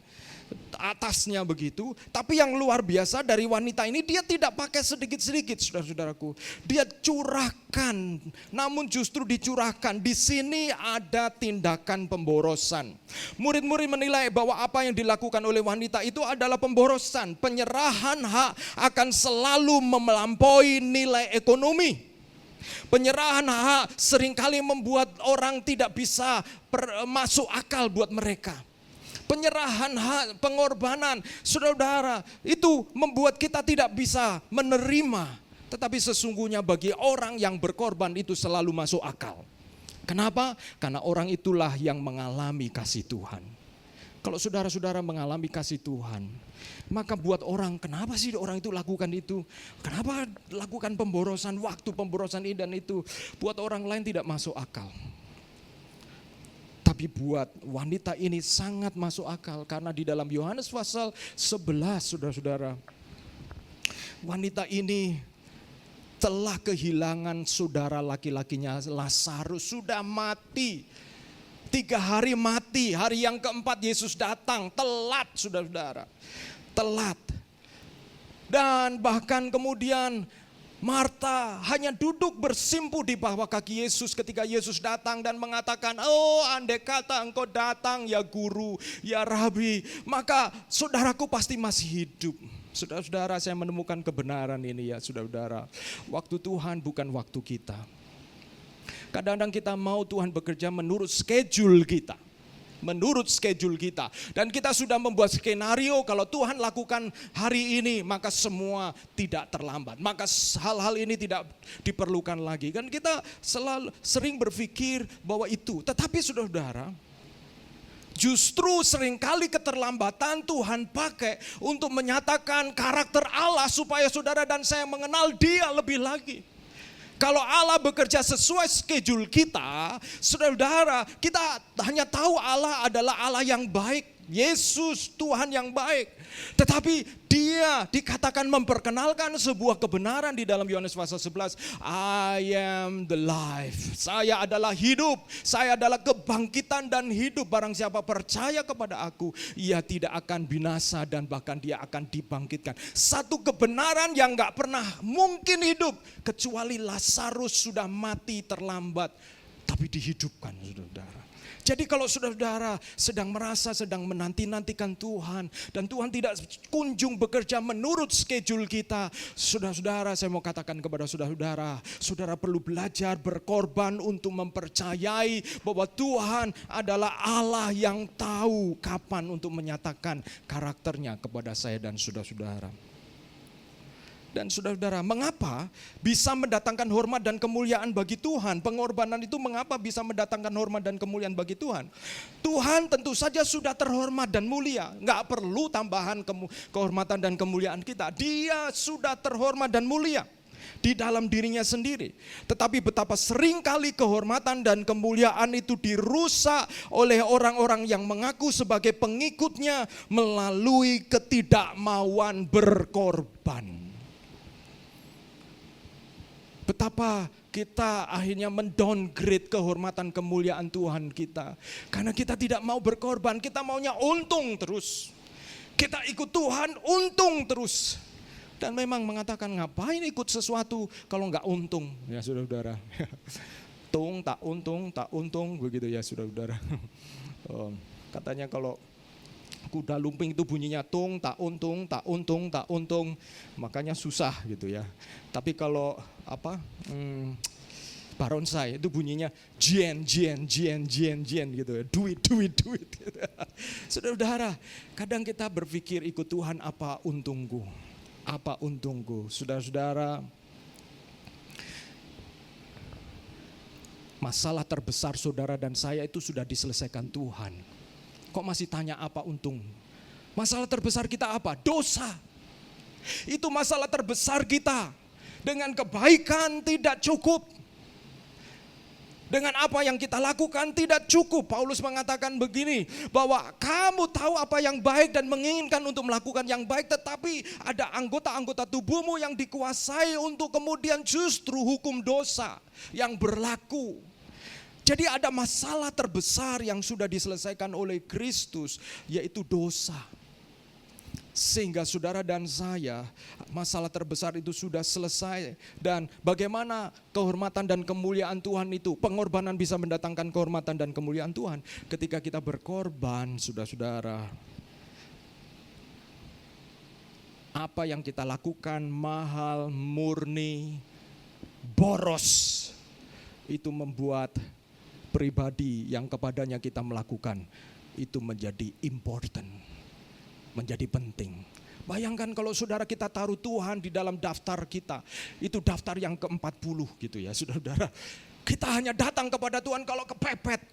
Speaker 2: atasnya begitu. Tapi yang luar biasa dari wanita ini, dia tidak pakai sedikit-sedikit saudara-saudaraku. Dia curahkan, namun justru dicurahkan. Di sini ada tindakan pemborosan. Murid-murid menilai bahwa apa yang dilakukan oleh wanita itu adalah pemborosan. Penyerahan hak akan selalu melampaui nilai ekonomi. Penyerahan hak seringkali membuat orang tidak bisa masuk akal buat mereka. Penyerahan hak, pengorbanan, saudara-saudara, itu membuat kita tidak bisa menerima. Tetapi sesungguhnya bagi orang yang berkorban itu selalu masuk akal. Kenapa? Karena orang itulah yang mengalami kasih Tuhan. Kalau saudara-saudara mengalami kasih Tuhan, maka buat orang, kenapa sih orang itu lakukan itu? Kenapa lakukan pemborosan waktu, pemborosan ini dan itu? Buat orang lain tidak masuk akal. Tapi buat wanita ini sangat masuk akal. Karena di dalam Yohanes pasal 11, saudara-saudara, wanita ini telah kehilangan saudara laki-lakinya Lazarus, sudah mati. 3 hari mati, hari yang keempat Yesus datang, telat saudara-saudara, telat. Dan bahkan kemudian Marta hanya duduk bersimpuh di bawah kaki Yesus ketika Yesus datang dan mengatakan, oh andai kata engkau datang ya guru, ya rabi, maka saudaraku pasti masih hidup. Saudara-saudara, saya menemukan kebenaran ini ya saudara-saudara. Waktu Tuhan bukan waktu kita. Kadang-kadang kita mau Tuhan bekerja menurut schedule kita. Menurut schedule kita. Dan kita sudah membuat skenario kalau Tuhan lakukan hari ini maka semua tidak terlambat. Maka hal-hal ini tidak diperlukan lagi. Kan kita selalu sering berpikir bahwa itu. Tetapi saudara-saudara, justru seringkali keterlambatan Tuhan pakai untuk menyatakan karakter Allah supaya saudara dan saya mengenal Dia lebih lagi. Kalau Allah bekerja sesuai schedule kita, saudara-saudara, kita hanya tahu Allah adalah Allah yang baik. Yesus Tuhan yang baik. Tetapi Dia dikatakan memperkenalkan sebuah kebenaran di dalam Yohanes pasal 11. I am the life. Saya adalah hidup. Saya adalah kebangkitan dan hidup. Barang siapa percaya kepada aku, ia tidak akan binasa dan bahkan dia akan dibangkitkan. Satu kebenaran yang gak pernah mungkin hidup. Kecuali Lazarus sudah mati terlambat. Tapi dihidupkan saudara. Jadi kalau saudara-saudara sedang merasa sedang menanti-nantikan Tuhan dan Tuhan tidak kunjung bekerja menurut schedule kita, saudara-saudara saya mau katakan kepada saudara-saudara, saudara perlu belajar berkorban untuk mempercayai bahwa Tuhan adalah Allah yang tahu kapan untuk menyatakan karakternya kepada saya dan saudara-saudara. Dan saudara-saudara, mengapa bisa mendatangkan hormat dan kemuliaan bagi Tuhan? Pengorbanan itu mengapa bisa mendatangkan hormat dan kemuliaan bagi Tuhan? Tuhan tentu saja sudah terhormat dan mulia. Nggak perlu tambahan kehormatan dan kemuliaan kita. Dia sudah terhormat dan mulia di dalam dirinya sendiri. Tetapi betapa seringkali kehormatan dan kemuliaan itu dirusak oleh orang-orang yang mengaku sebagai pengikutnya melalui ketidakmauan berkorban. Betapa kita akhirnya mendowngrade kehormatan kemuliaan Tuhan kita. Karena kita tidak mau berkorban, kita maunya untung terus. Kita ikut Tuhan untung terus. Dan memang mengatakan ngapain ikut sesuatu kalau nggak untung. Ya saudara-saudara. tak untung begitu ya saudara-saudara. Katanya kalau kuda lumping itu bunyinya tak untung, makanya susah gitu ya. Tapi kalau barongsai itu bunyinya jien gitu ya. Duit gitu. Saudara-saudara, kadang kita berpikir ikut Tuhan apa untungku? Saudara-saudara, masalah terbesar saudara dan saya itu sudah diselesaikan Tuhan. Kok masih tanya apa untung? Masalah terbesar kita apa? Dosa. Itu masalah terbesar kita. Dengan kebaikan tidak cukup. Dengan apa yang kita lakukan tidak cukup. Paulus mengatakan begini, bahwa kamu tahu apa yang baik dan menginginkan untuk melakukan yang baik, tetapi ada anggota-anggota tubuhmu yang dikuasai untuk kemudian justru hukum dosa yang berlaku. Jadi ada masalah terbesar yang sudah diselesaikan oleh Kristus, yaitu dosa. Sehingga saudara dan saya, masalah terbesar itu sudah selesai. Dan bagaimana kehormatan dan kemuliaan Tuhan itu, pengorbanan bisa mendatangkan kehormatan dan kemuliaan Tuhan. Ketika kita berkorban, saudara-saudara, apa yang kita lakukan mahal, murni, boros, itu membuat pribadi yang kepadanya kita melakukan itu menjadi important, menjadi penting. Bayangkan kalau saudara kita taruh Tuhan di dalam daftar kita, itu daftar yang ke-40 gitu ya saudara. Kita hanya datang kepada Tuhan kalau kepepet.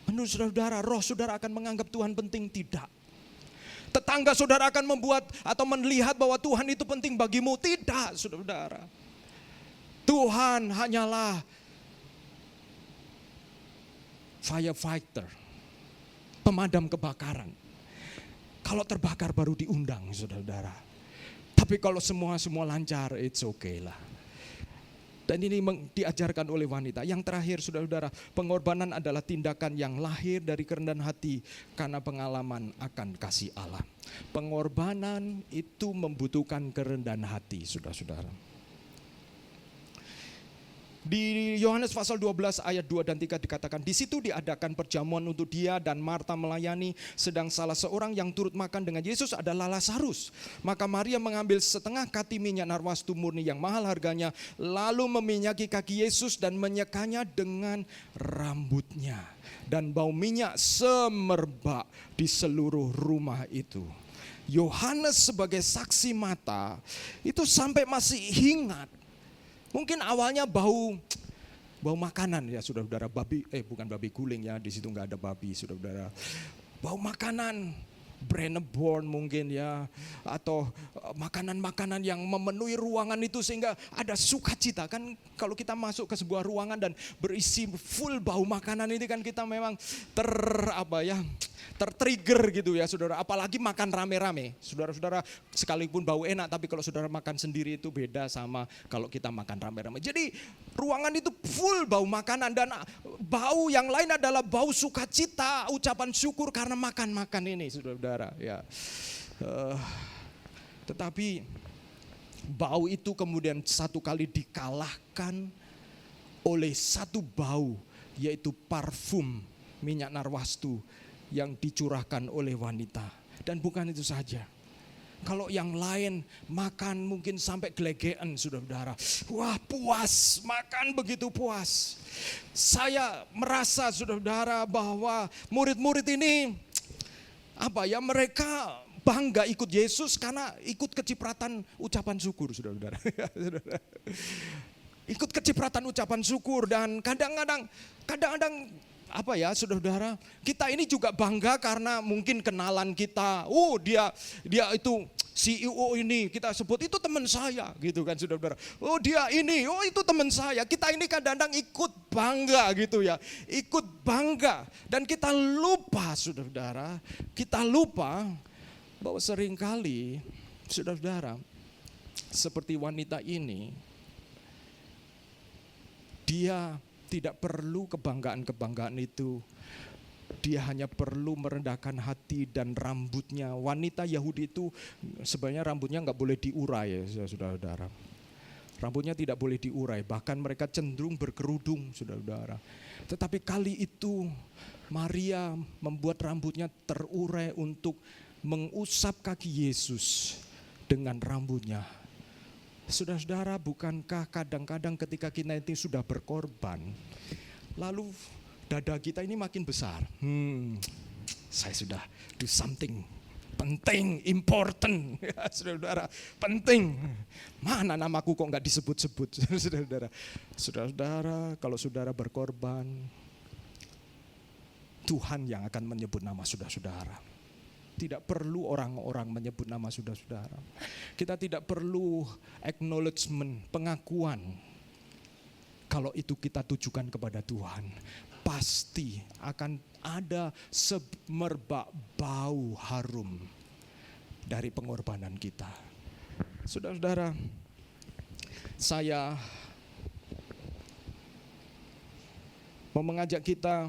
Speaker 2: Menurut saudara, roh saudara akan menganggap Tuhan penting? Tidak. Tetangga saudara akan membuat atau melihat bahwa Tuhan itu penting bagimu? Tidak saudara. Tuhan hanyalah firefighter, pemadam kebakaran. Kalau terbakar baru diundang saudara. Tapi kalau semua lancar, it's okay lah. Dan ini diajarkan oleh wanita. Yang terakhir saudara, pengorbanan adalah tindakan yang lahir dari kerendahan hati karena pengalaman akan kasih Allah. Pengorbanan itu membutuhkan kerendahan hati saudara-saudara. Di Yohanes pasal 12 ayat 2 dan 3 dikatakan, di situ diadakan perjamuan untuk dia dan Marta melayani, sedang salah seorang yang turut makan dengan Yesus adalah Lazarus. Maka Maria mengambil setengah kati minyak narwastu murni yang mahal harganya, lalu meminyaki kaki Yesus dan menyekanya dengan rambutnya. Dan bau minyak semerbak di seluruh rumah itu. Yohanes sebagai saksi mata itu sampai masih ingat. Mungkin awalnya bau makanan ya saudara-saudara, bukan babi guling ya, di situ nggak ada babi saudara-saudara. Bau makanan Brenneborn mungkin ya, atau makanan-makanan yang memenuhi ruangan itu sehingga ada sukacita. Kan kalau kita masuk ke sebuah ruangan dan berisi full bau makanan ini kan kita memang tertrigger gitu ya saudara. Apalagi makan rame-rame. Saudara-saudara, sekalipun bau enak, tapi kalau saudara makan sendiri itu beda sama kalau kita makan rame-rame. Jadi ruangan itu full bau makanan, dan bau yang lain adalah bau sukacita, ucapan syukur karena makan-makan ini saudara-saudara ya. Tetapi bau itu kemudian satu kali dikalahkan oleh satu bau, yaitu parfum minyak narwastu yang dicurahkan oleh wanita. Dan bukan itu saja. Kalau yang lain makan mungkin sampai gelegean saudara-saudara. Wah, puas, makan begitu puas. Saya merasa saudara-saudara bahwa murid-murid ini mereka bangga ikut Yesus karena ikut kecipratan ucapan syukur saudara-saudara. Ikut kecipratan ucapan syukur, dan kadang-kadang saudara-saudara, kita ini juga bangga karena mungkin kenalan kita. Oh, dia itu CEO ini, kita sebut itu teman saya gitu kan saudara-saudara. Oh, dia ini, oh itu teman saya. Kita ini kadang-kadang ikut bangga gitu ya. Ikut bangga, dan kita lupa saudara-saudara, bahwa seringkali saudara-saudara seperti wanita ini, dia tidak perlu kebanggaan-kebanggaan itu. Dia hanya perlu merendahkan hati dan rambutnya. Wanita Yahudi itu sebenarnya rambutnya nggak boleh diurai ya saudara-saudara. Rambutnya tidak boleh diurai, bahkan mereka cenderung berkerudung saudara-saudara. Tetapi kali itu Maria membuat rambutnya terurai untuk mengusap kaki Yesus dengan rambutnya. Saudara-saudara, bukankah kadang-kadang ketika kita itu sudah berkorban, lalu dada kita ini makin besar. Saya sudah do something penting, important, ya, saudara-saudara, penting. Mana namaku kok nggak disebut-sebut, saudara-saudara. Saudara-saudara, kalau saudara berkorban, Tuhan yang akan menyebut nama saudara-saudara. Tidak perlu orang-orang menyebut nama saudara-saudara. Kita tidak perlu acknowledgement, pengakuan. Kalau itu kita tujukan kepada Tuhan, pasti akan ada semerbak bau harum dari pengorbanan kita. Saudara-saudara, saya mau mengajak kita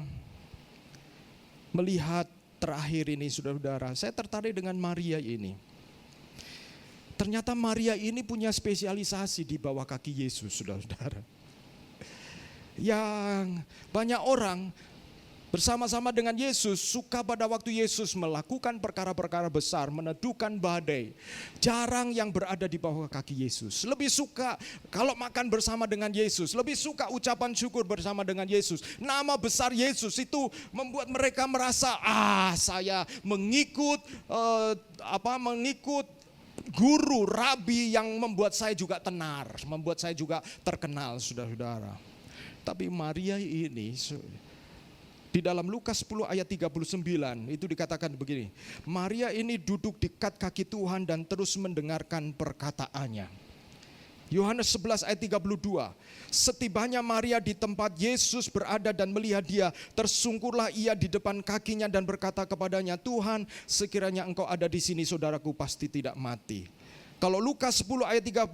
Speaker 2: melihat terakhir ini saudara-saudara. Saya tertarik dengan Maria ini. Ternyata Maria ini punya spesialisasi di bawah kaki Yesus saudara-saudara. Yang banyak orang bersama-sama dengan Yesus, suka pada waktu Yesus melakukan perkara-perkara besar, meneduhkan badai. Jarang yang berada di bawah kaki Yesus. Lebih suka kalau makan bersama dengan Yesus, lebih suka ucapan syukur bersama dengan Yesus. Nama besar Yesus itu membuat mereka merasa, saya mengikut mengikut guru, rabi yang membuat saya juga tenar, membuat saya juga terkenal, saudara-saudara. Tapi Maria ini, di dalam Lukas 10 ayat 39 itu dikatakan begini, Maria ini duduk dekat kaki Tuhan dan terus mendengarkan perkataannya. Yohanes 11 ayat 32, setibanya Maria di tempat Yesus berada dan melihat dia, tersungkurlah ia di depan kakinya dan berkata kepadanya, Tuhan, sekiranya engkau ada di sini, saudaraku pasti tidak mati. Kalau Lukas 10 ayat 39,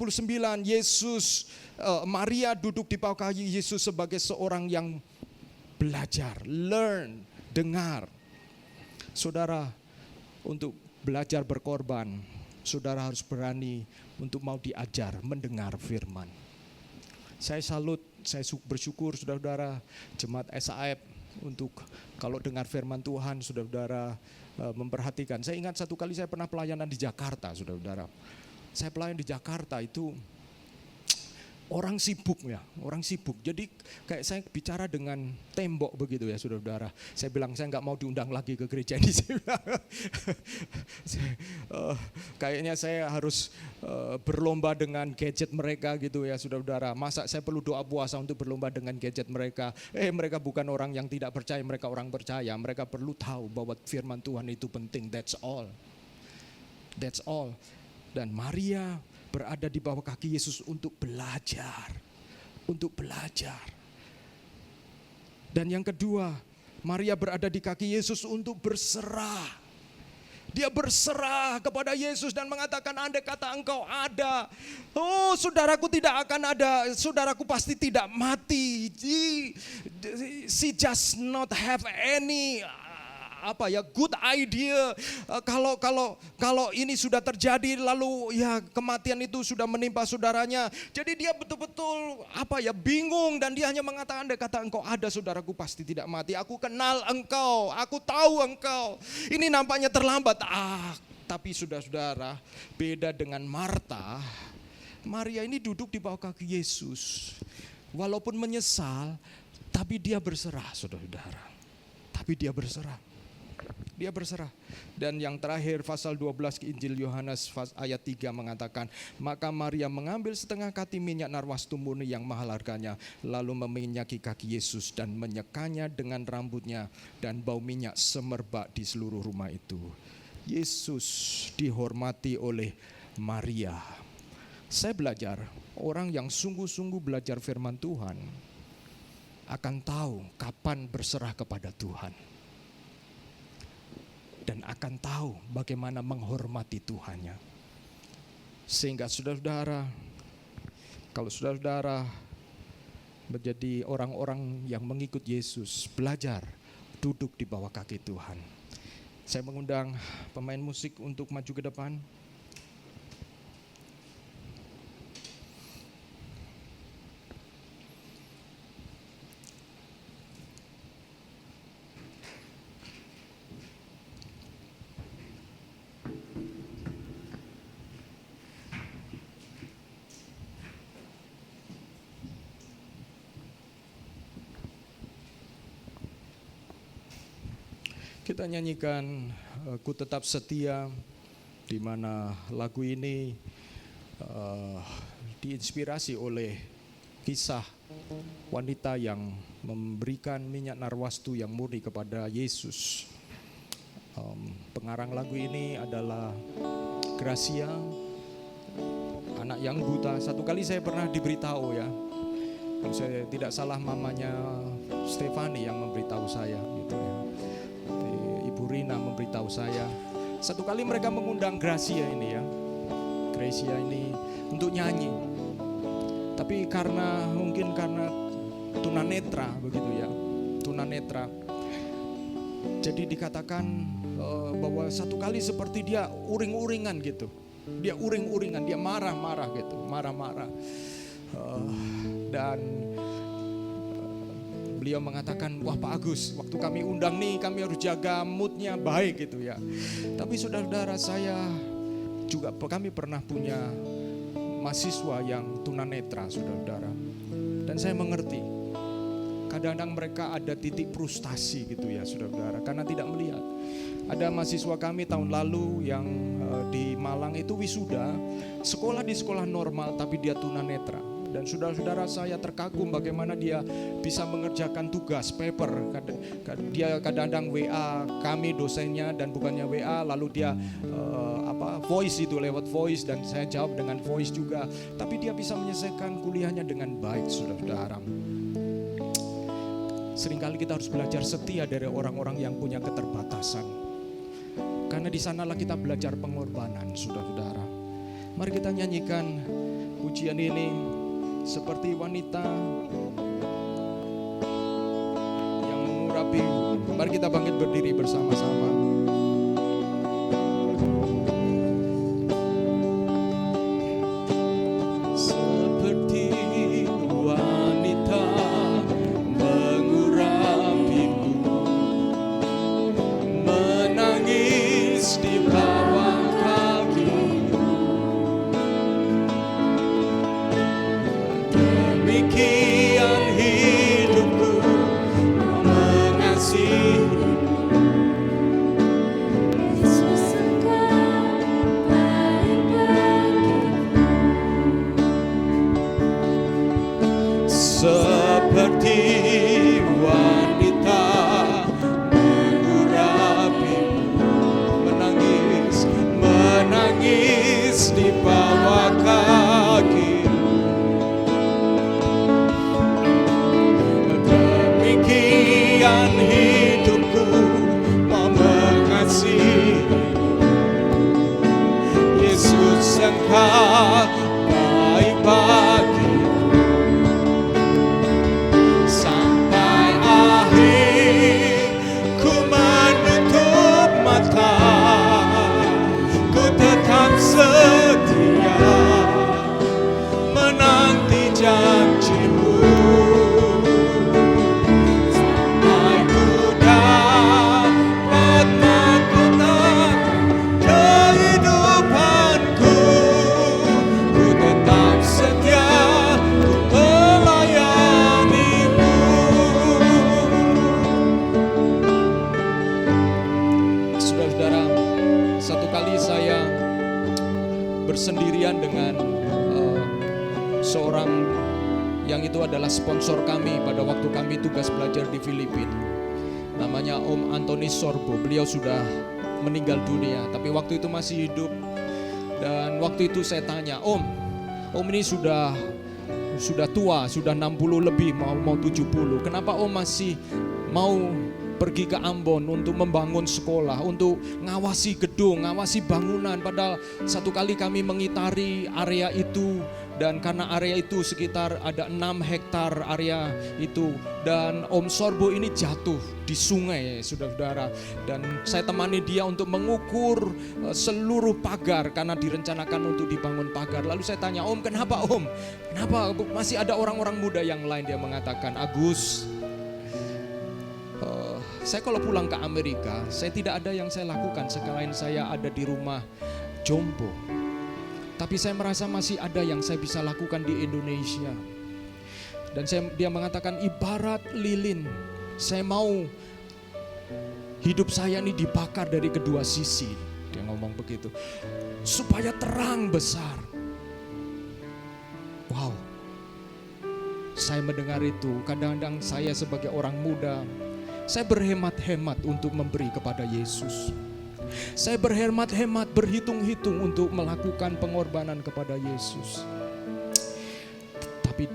Speaker 2: Maria duduk di bawah kaki Yesus sebagai seorang yang belajar, learn, dengar. Saudara, untuk belajar berkorban, saudara harus berani untuk mau diajar, mendengar firman. Saya salut, saya bersyukur saudara-saudara jemaat SAF untuk kalau dengar firman Tuhan, saudara-saudara memperhatikan. Saya ingat satu kali saya pernah pelayanan di Jakarta, saudara-saudara. Saya pelayan di Jakarta itu orang sibuk ya, orang sibuk. Jadi kayak saya bicara dengan tembok begitu ya saudara-saudara. Saya bilang saya nggak mau diundang lagi ke gereja ini. Kayaknya saya harus berlomba dengan gadget mereka gitu ya saudara-saudara. Masa saya perlu doa puasa untuk berlomba dengan gadget mereka? Mereka bukan orang yang tidak percaya, mereka orang percaya. Mereka perlu tahu bahwa firman Tuhan itu penting. That's all. That's all. Dan Maria berada di bawah kaki Yesus untuk belajar. Untuk belajar. Dan yang kedua, Maria berada di kaki Yesus untuk berserah. Dia berserah kepada Yesus dan mengatakan, andai kata engkau ada, saudaraku tidak akan ada, saudaraku pasti tidak mati. She just not have any good idea. Kalau ini sudah terjadi lalu ya kematian itu sudah menimpa saudaranya. Jadi dia betul-betul bingung dan dia hanya mengatakan, andai kata engkau ada, saudaraku pasti tidak mati. Aku kenal engkau, aku tahu engkau. Ini nampaknya terlambat. Tapi saudara-saudara, beda dengan Marta. Maria ini duduk di bawah kaki Yesus. Walaupun menyesal, tapi dia berserah, saudara-saudara. Tapi dia berserah. Dia berserah. Dan yang terakhir pasal 12 Injil Yohanes ayat 3 mengatakan, maka Maria mengambil setengah kati minyak narwastu murni yang mahal harganya, lalu meminyaki kaki Yesus dan menyekanya dengan rambutnya, dan bau minyak semerbak di seluruh rumah itu. Yesus dihormati oleh Maria. Saya belajar, orang yang sungguh-sungguh belajar firman Tuhan akan tahu kapan berserah kepada Tuhan. Dan akan tahu bagaimana menghormati Tuhannya. Sehingga saudara-saudara, kalau saudara-saudara menjadi orang-orang yang mengikut Yesus, belajar duduk di bawah kaki Tuhan. Saya mengundang pemain musik untuk maju ke depan. Kita nyanyikan Ku Tetap Setia, di mana lagu ini diinspirasi oleh kisah wanita yang memberikan minyak narwastu yang murni kepada Yesus. Pengarang lagu ini adalah Gracia, anak yang buta. Satu kali saya pernah diberitahu ya, kalau saya tidak salah mamanya Stefani yang memberitahu saya gitu ya. Rina memberitahu saya, satu kali mereka mengundang Gracia ini ya, Gracia ini untuk nyanyi. Tapi mungkin karena tunanetra begitu ya, tunanetra. Jadi dikatakan bahwa satu kali seperti dia uring-uringan gitu, dia uring-uringan, dia marah-marah gitu, marah-marah. Dan beliau mengatakan, wah Pak Agus, waktu kami undang nih kami harus jaga moodnya baik gitu ya. Tapi saudara-saudara, kami pernah punya mahasiswa yang tunanetra, saudara-saudara. Dan saya mengerti, kadang-kadang mereka ada titik frustasi gitu ya saudara-saudara, karena tidak melihat. Ada mahasiswa kami tahun lalu yang di Malang itu wisuda, sekolah di sekolah normal tapi dia tunanetra. Dan saudara-saudara, saya terkagum bagaimana dia bisa mengerjakan tugas paper. Dia kadang-kadang WA kami dosennya, dan bukannya WA lalu dia voice itu, lewat voice, dan saya jawab dengan voice juga. Tapi dia bisa menyelesaikan kuliahnya dengan baik, saudara-saudara. Seringkali kita harus belajar setia dari orang-orang yang punya keterbatasan. Karena di sanalah kita belajar pengorbanan, saudara-saudara. Mari kita nyanyikan pujian ini seperti wanita yang mengurapi. Mari kita bangkit berdiri bersama-sama. Seperti wanita mengurapimu, menangis di bawah kakimu. Demikian hidupku mengasihimu. Yesus Engkau baik bagiku. Seperti wanita mengurapimu, menangis di bawah kaki. Demikian hidupku mau mengasihi. Yesus Engkau baik bagiku. Sampai akhir ku menutup mata, ku tetap setia menanti janjimu. Bersendirian dengan seorang yang itu adalah sponsor kami pada waktu kami tugas belajar di Filipina. Namanya Om Antoni Sorbo. Beliau sudah meninggal dunia, tapi waktu itu masih hidup. Dan waktu itu saya tanya, Om ini sudah tua, sudah 60 lebih, mau 70. Kenapa Om masih mau pergi ke Ambon untuk membangun sekolah, untuk ngawasi gedung, ngawasi bangunan? Padahal satu kali kami mengitari area itu, dan karena area itu sekitar ada 6 hektar area itu, dan Om Sorbo ini jatuh di sungai, saudara-saudara. Dan saya temani dia untuk mengukur seluruh pagar karena direncanakan untuk dibangun pagar. Lalu saya tanya, Om kenapa Om? Kenapa masih ada orang-orang muda yang lain? Dia mengatakan, Agus, saya kalau pulang ke Amerika, saya tidak ada yang saya lakukan selain saya ada di rumah jompo. Tapi saya merasa masih ada yang saya bisa lakukan di Indonesia. Dan dia mengatakan, ibarat lilin, saya mau hidup saya ini dibakar dari kedua sisi. Dia ngomong begitu, supaya terang besar. Wow, saya mendengar itu. Kadang-kadang saya sebagai orang muda, saya berhemat-hemat untuk memberi kepada Yesus. Saya berhemat-hemat, berhitung-hitung untuk melakukan pengorbanan kepada Yesus. Tapi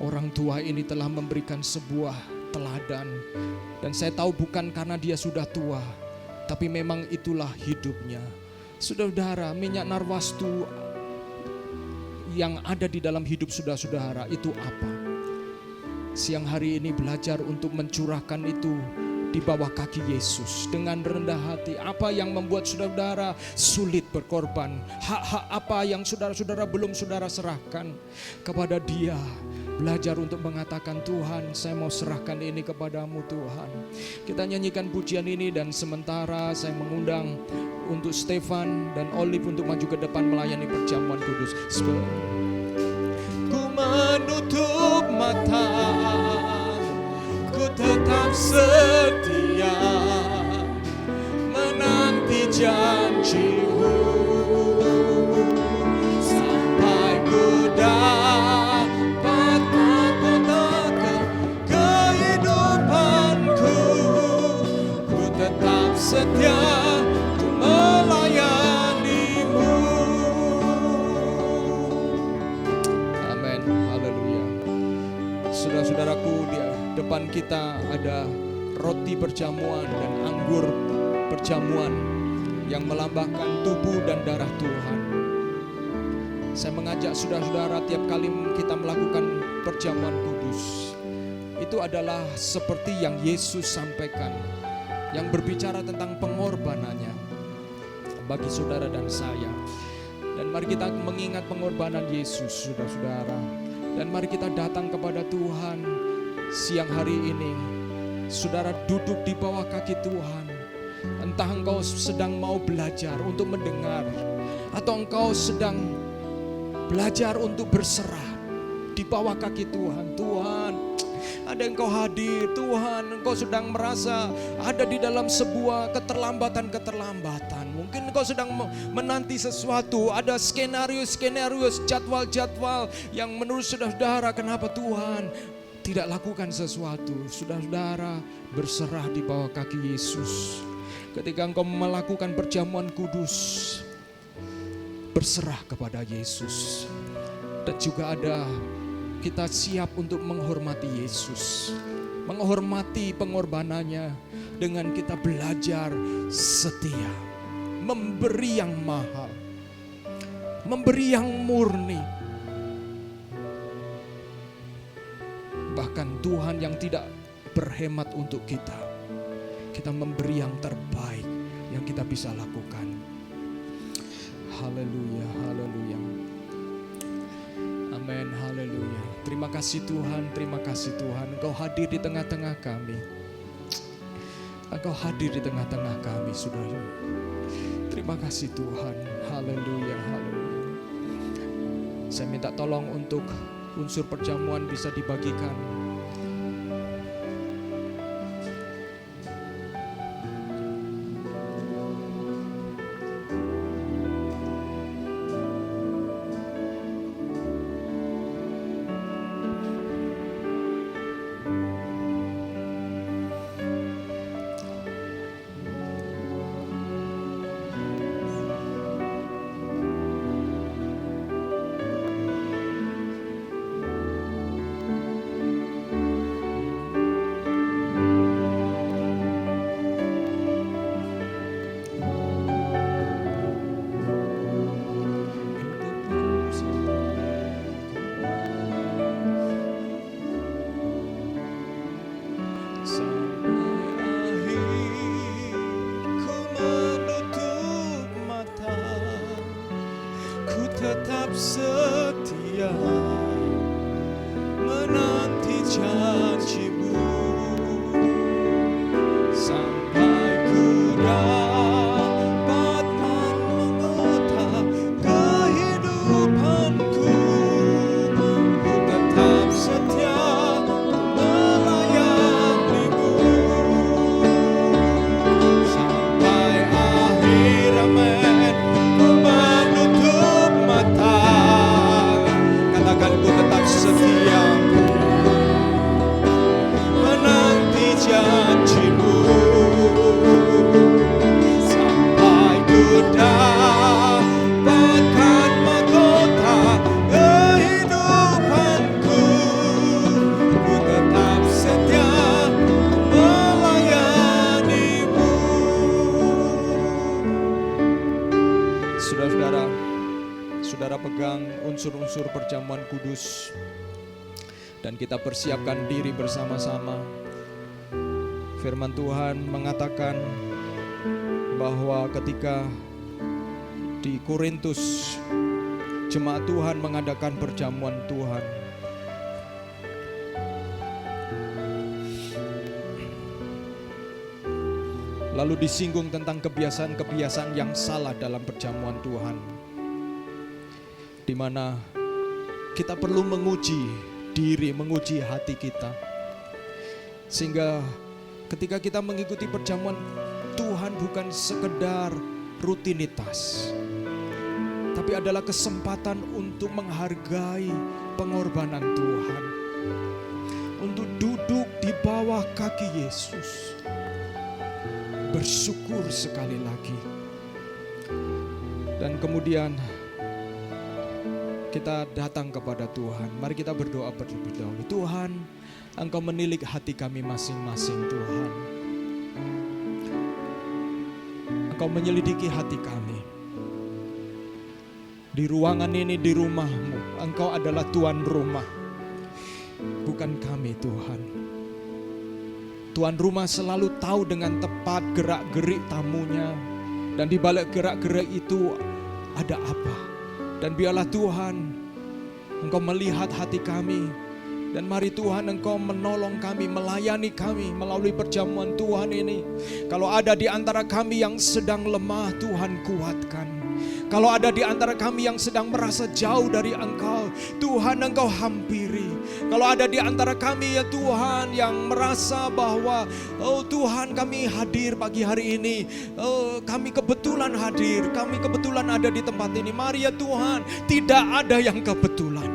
Speaker 2: orang tua ini telah memberikan sebuah teladan. Dan saya tahu bukan karena dia sudah tua, tapi memang itulah hidupnya. Saudara-saudara, minyak narwastu yang ada di dalam hidup saudara-saudara itu apa? Siang hari ini belajar untuk mencurahkan itu di bawah kaki Yesus dengan rendah hati. Apa yang membuat saudara-saudara sulit berkorban? Hak-hak apa yang saudara-saudara belum saudara serahkan kepada Dia? belajar untuk mengatakan, Tuhan, saya mau serahkan ini kepadamu Tuhan. Kita nyanyikan pujian ini dan sementara saya mengundang untuk Stefan dan Olive untuk maju ke depan melayani perjamuan kudus. Ku menutup mata, ku tetap setia menanti janji-Mu sampai ku dapat mengkotakkan kehidupanku. Ku tetap setia untuk melayani-Mu. Amin, haleluya. Saudara-saudaraku, di depan kita ada roti perjamuan dan anggur perjamuan yang melambangkan tubuh dan darah Tuhan. Saya mengajak saudara-saudara, tiap kali kita melakukan perjamuan kudus, itu adalah seperti yang Yesus sampaikan, yang berbicara tentang pengorbanannya bagi saudara dan saya. Dan mari kita mengingat pengorbanan Yesus, saudara-saudara. Dan mari kita datang kepada Tuhan siang hari ini. Saudara duduk di bawah kaki Tuhan. Entah engkau sedang mau belajar untuk mendengar, atau engkau sedang belajar untuk berserah di bawah kaki Tuhan. Tuhan, ada engkau hadir. Tuhan, engkau sedang merasa ada di dalam sebuah keterlambatan. Mungkin engkau sedang menanti sesuatu. Ada skenario, jadwal yang menurut saudara-saudara, kenapa Tuhan tidak lakukan sesuatu? Saudara-saudara berserah di bawah kaki Yesus. Ketika engkau melakukan perjamuan kudus, berserah kepada Yesus. Dan juga ada, kita siap untuk menghormati Yesus, menghormati pengorbanannya dengan kita belajar setia, memberi yang mahal, memberi yang murni. Bahkan Tuhan yang tidak berhemat untuk kita memberi yang terbaik yang kita bisa lakukan. Haleluya, haleluya. Amin, haleluya. Terima kasih Tuhan, terima kasih Tuhan. Engkau hadir di tengah-tengah kami. Engkau hadir di tengah-tengah kami, saudara. Terima kasih Tuhan, haleluya, haleluya. Saya minta tolong untuk unsur perjamuan bisa dibagikan. Tetap setia menanti janji-Mu sampai ku dapat mengotak kehidupanku. Ku tetap setia melayani-Mu sampai akhir, amin. Katakan, ku tetap setia menanti janji-Mu sampai ku dapatkan mahkota kehidupanku. Ku tetap setia melayani-Mu. Saudara-saudara, saudara pegang unsur-unsur perjamuan kudus dan kita persiapkan diri bersama-sama. Firman Tuhan mengatakan bahwa ketika di Korintus jemaat Tuhan mengadakan perjamuan Tuhan, Lalu disinggung tentang kebiasaan-kebiasaan yang salah dalam perjamuan Tuhan, di mana kita perlu menguji diri, menguji hati kita, sehingga ketika kita mengikuti perjamuan Tuhan bukan sekedar rutinitas, tapi adalah kesempatan untuk menghargai pengorbanan Tuhan, untuk duduk di bawah kaki Yesus, bersyukur sekali lagi. Dan kemudian kita datang kepada Tuhan. Mari kita berdoa terlebih dahulu. Tuhan, Engkau menilik hati kami masing-masing Tuhan. Engkau menyelidiki hati kami. Di ruangan ini, di rumahmu, Engkau adalah tuan rumah, bukan kami Tuhan. Tuan rumah selalu tahu dengan tepat gerak-gerik tamunya, dan di balik gerak-gerik itu ada apa. Dan biarlah Tuhan, Engkau melihat hati kami, dan mari Tuhan Engkau menolong kami, melayani kami melalui perjamuan Tuhan ini. Kalau ada di antara kami yang sedang lemah, Tuhan kuatkan. Kalau ada di antara kami yang sedang merasa jauh dari Engkau, Tuhan Engkau hampiri. Kalau ada di antara kami ya Tuhan yang merasa bahwa oh Tuhan kami hadir pagi hari ini, kami kebetulan hadir, kami kebetulan ada di tempat ini. Mari ya Tuhan, tidak ada yang kebetulan.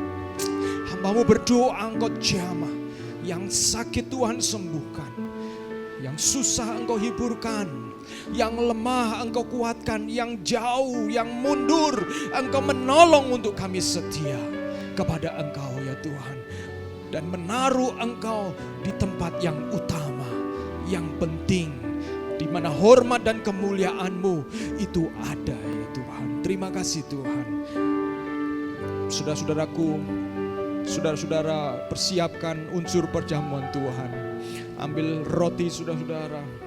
Speaker 2: Hambamu berdoa Engkau jamah, yang sakit Tuhan sembuhkan, yang susah Engkau hiburkan, yang lemah Engkau kuatkan, yang jauh, yang mundur Engkau menolong untuk kami setia kepada Engkau ya Tuhan. Dan menaruh Engkau di tempat yang utama, yang penting, di mana hormat dan kemuliaan-Mu itu ada ya Tuhan. Terima kasih Tuhan. Saudara-saudaraku, saudara-saudara persiapkan unsur perjamuan Tuhan. Ambil roti saudara-saudara.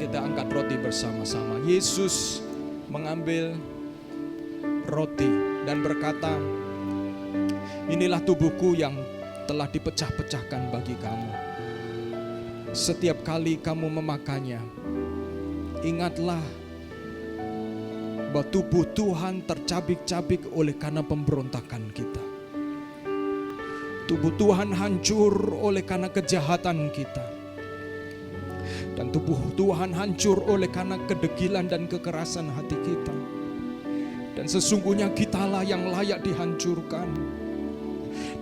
Speaker 2: Kita angkat roti bersama-sama. Yesus mengambil roti dan berkata, inilah tubuhku yang telah dipecah-pecahkan bagi kamu. Setiap kali kamu memakannya, ingatlah bahwa tubuh Tuhan tercabik-cabik oleh karena pemberontakan kita. Tubuh Tuhan hancur oleh karena kejahatan kita. Dan tubuh Tuhan hancur oleh karena kedegilan dan kekerasan hati kita. Dan sesungguhnya kitalah yang layak dihancurkan.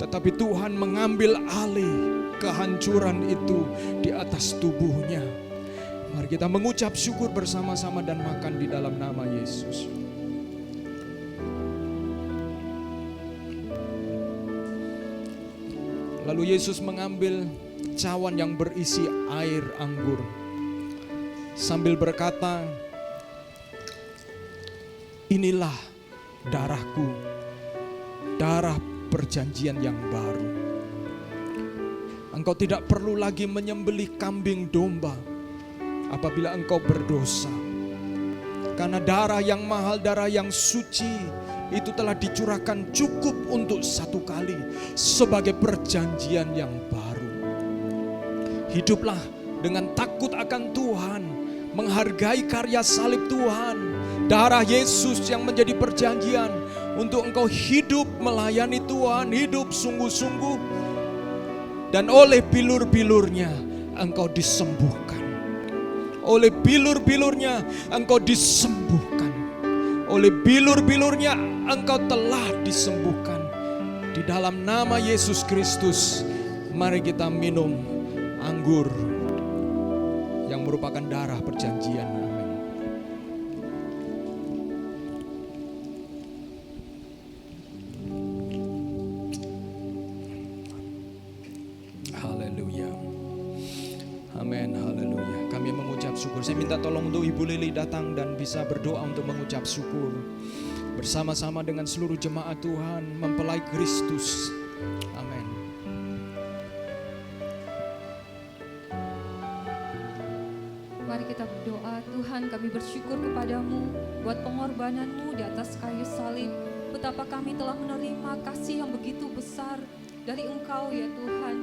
Speaker 2: Tetapi Tuhan mengambil alih kehancuran itu di atas tubuhnya. Mari kita mengucap syukur bersama-sama dan makan di dalam nama Yesus. Lalu Yesus mengambil cawan yang berisi air anggur, sambil berkata, inilah darahku, darah perjanjian yang baru. Engkau tidak perlu lagi menyembelih kambing domba apabila engkau berdosa. Karena darah yang mahal, darah yang suci itu telah dicurahkan cukup untuk satu kali sebagai perjanjian yang baru. Hiduplah dengan takut akan Tuhan, menghargai karya salib Tuhan, darah Yesus yang menjadi perjanjian untuk engkau hidup melayani Tuhan, hidup sungguh-sungguh, dan oleh bilur-bilurnya engkau disembuhkan. Oleh bilur-bilurnya engkau disembuhkan. Oleh bilur-bilurnya engkau telah disembuhkan. Di dalam nama Yesus Kristus, mari kita minum anggur yang merupakan darah perjanjian. Amin. Haleluya. Amin, haleluya. Kami mengucap syukur. Saya minta tolong untuk Ibu Lili datang dan bisa berdoa untuk mengucap syukur bersama-sama dengan seluruh jemaat Tuhan mempelai Kristus. Amin.
Speaker 3: mari kita berdoa. Tuhan, kami bersyukur kepadamu buat pengorbananmu di atas kayu salib. Betapa kami telah menerima kasih yang begitu besar dari Engkau ya Tuhan.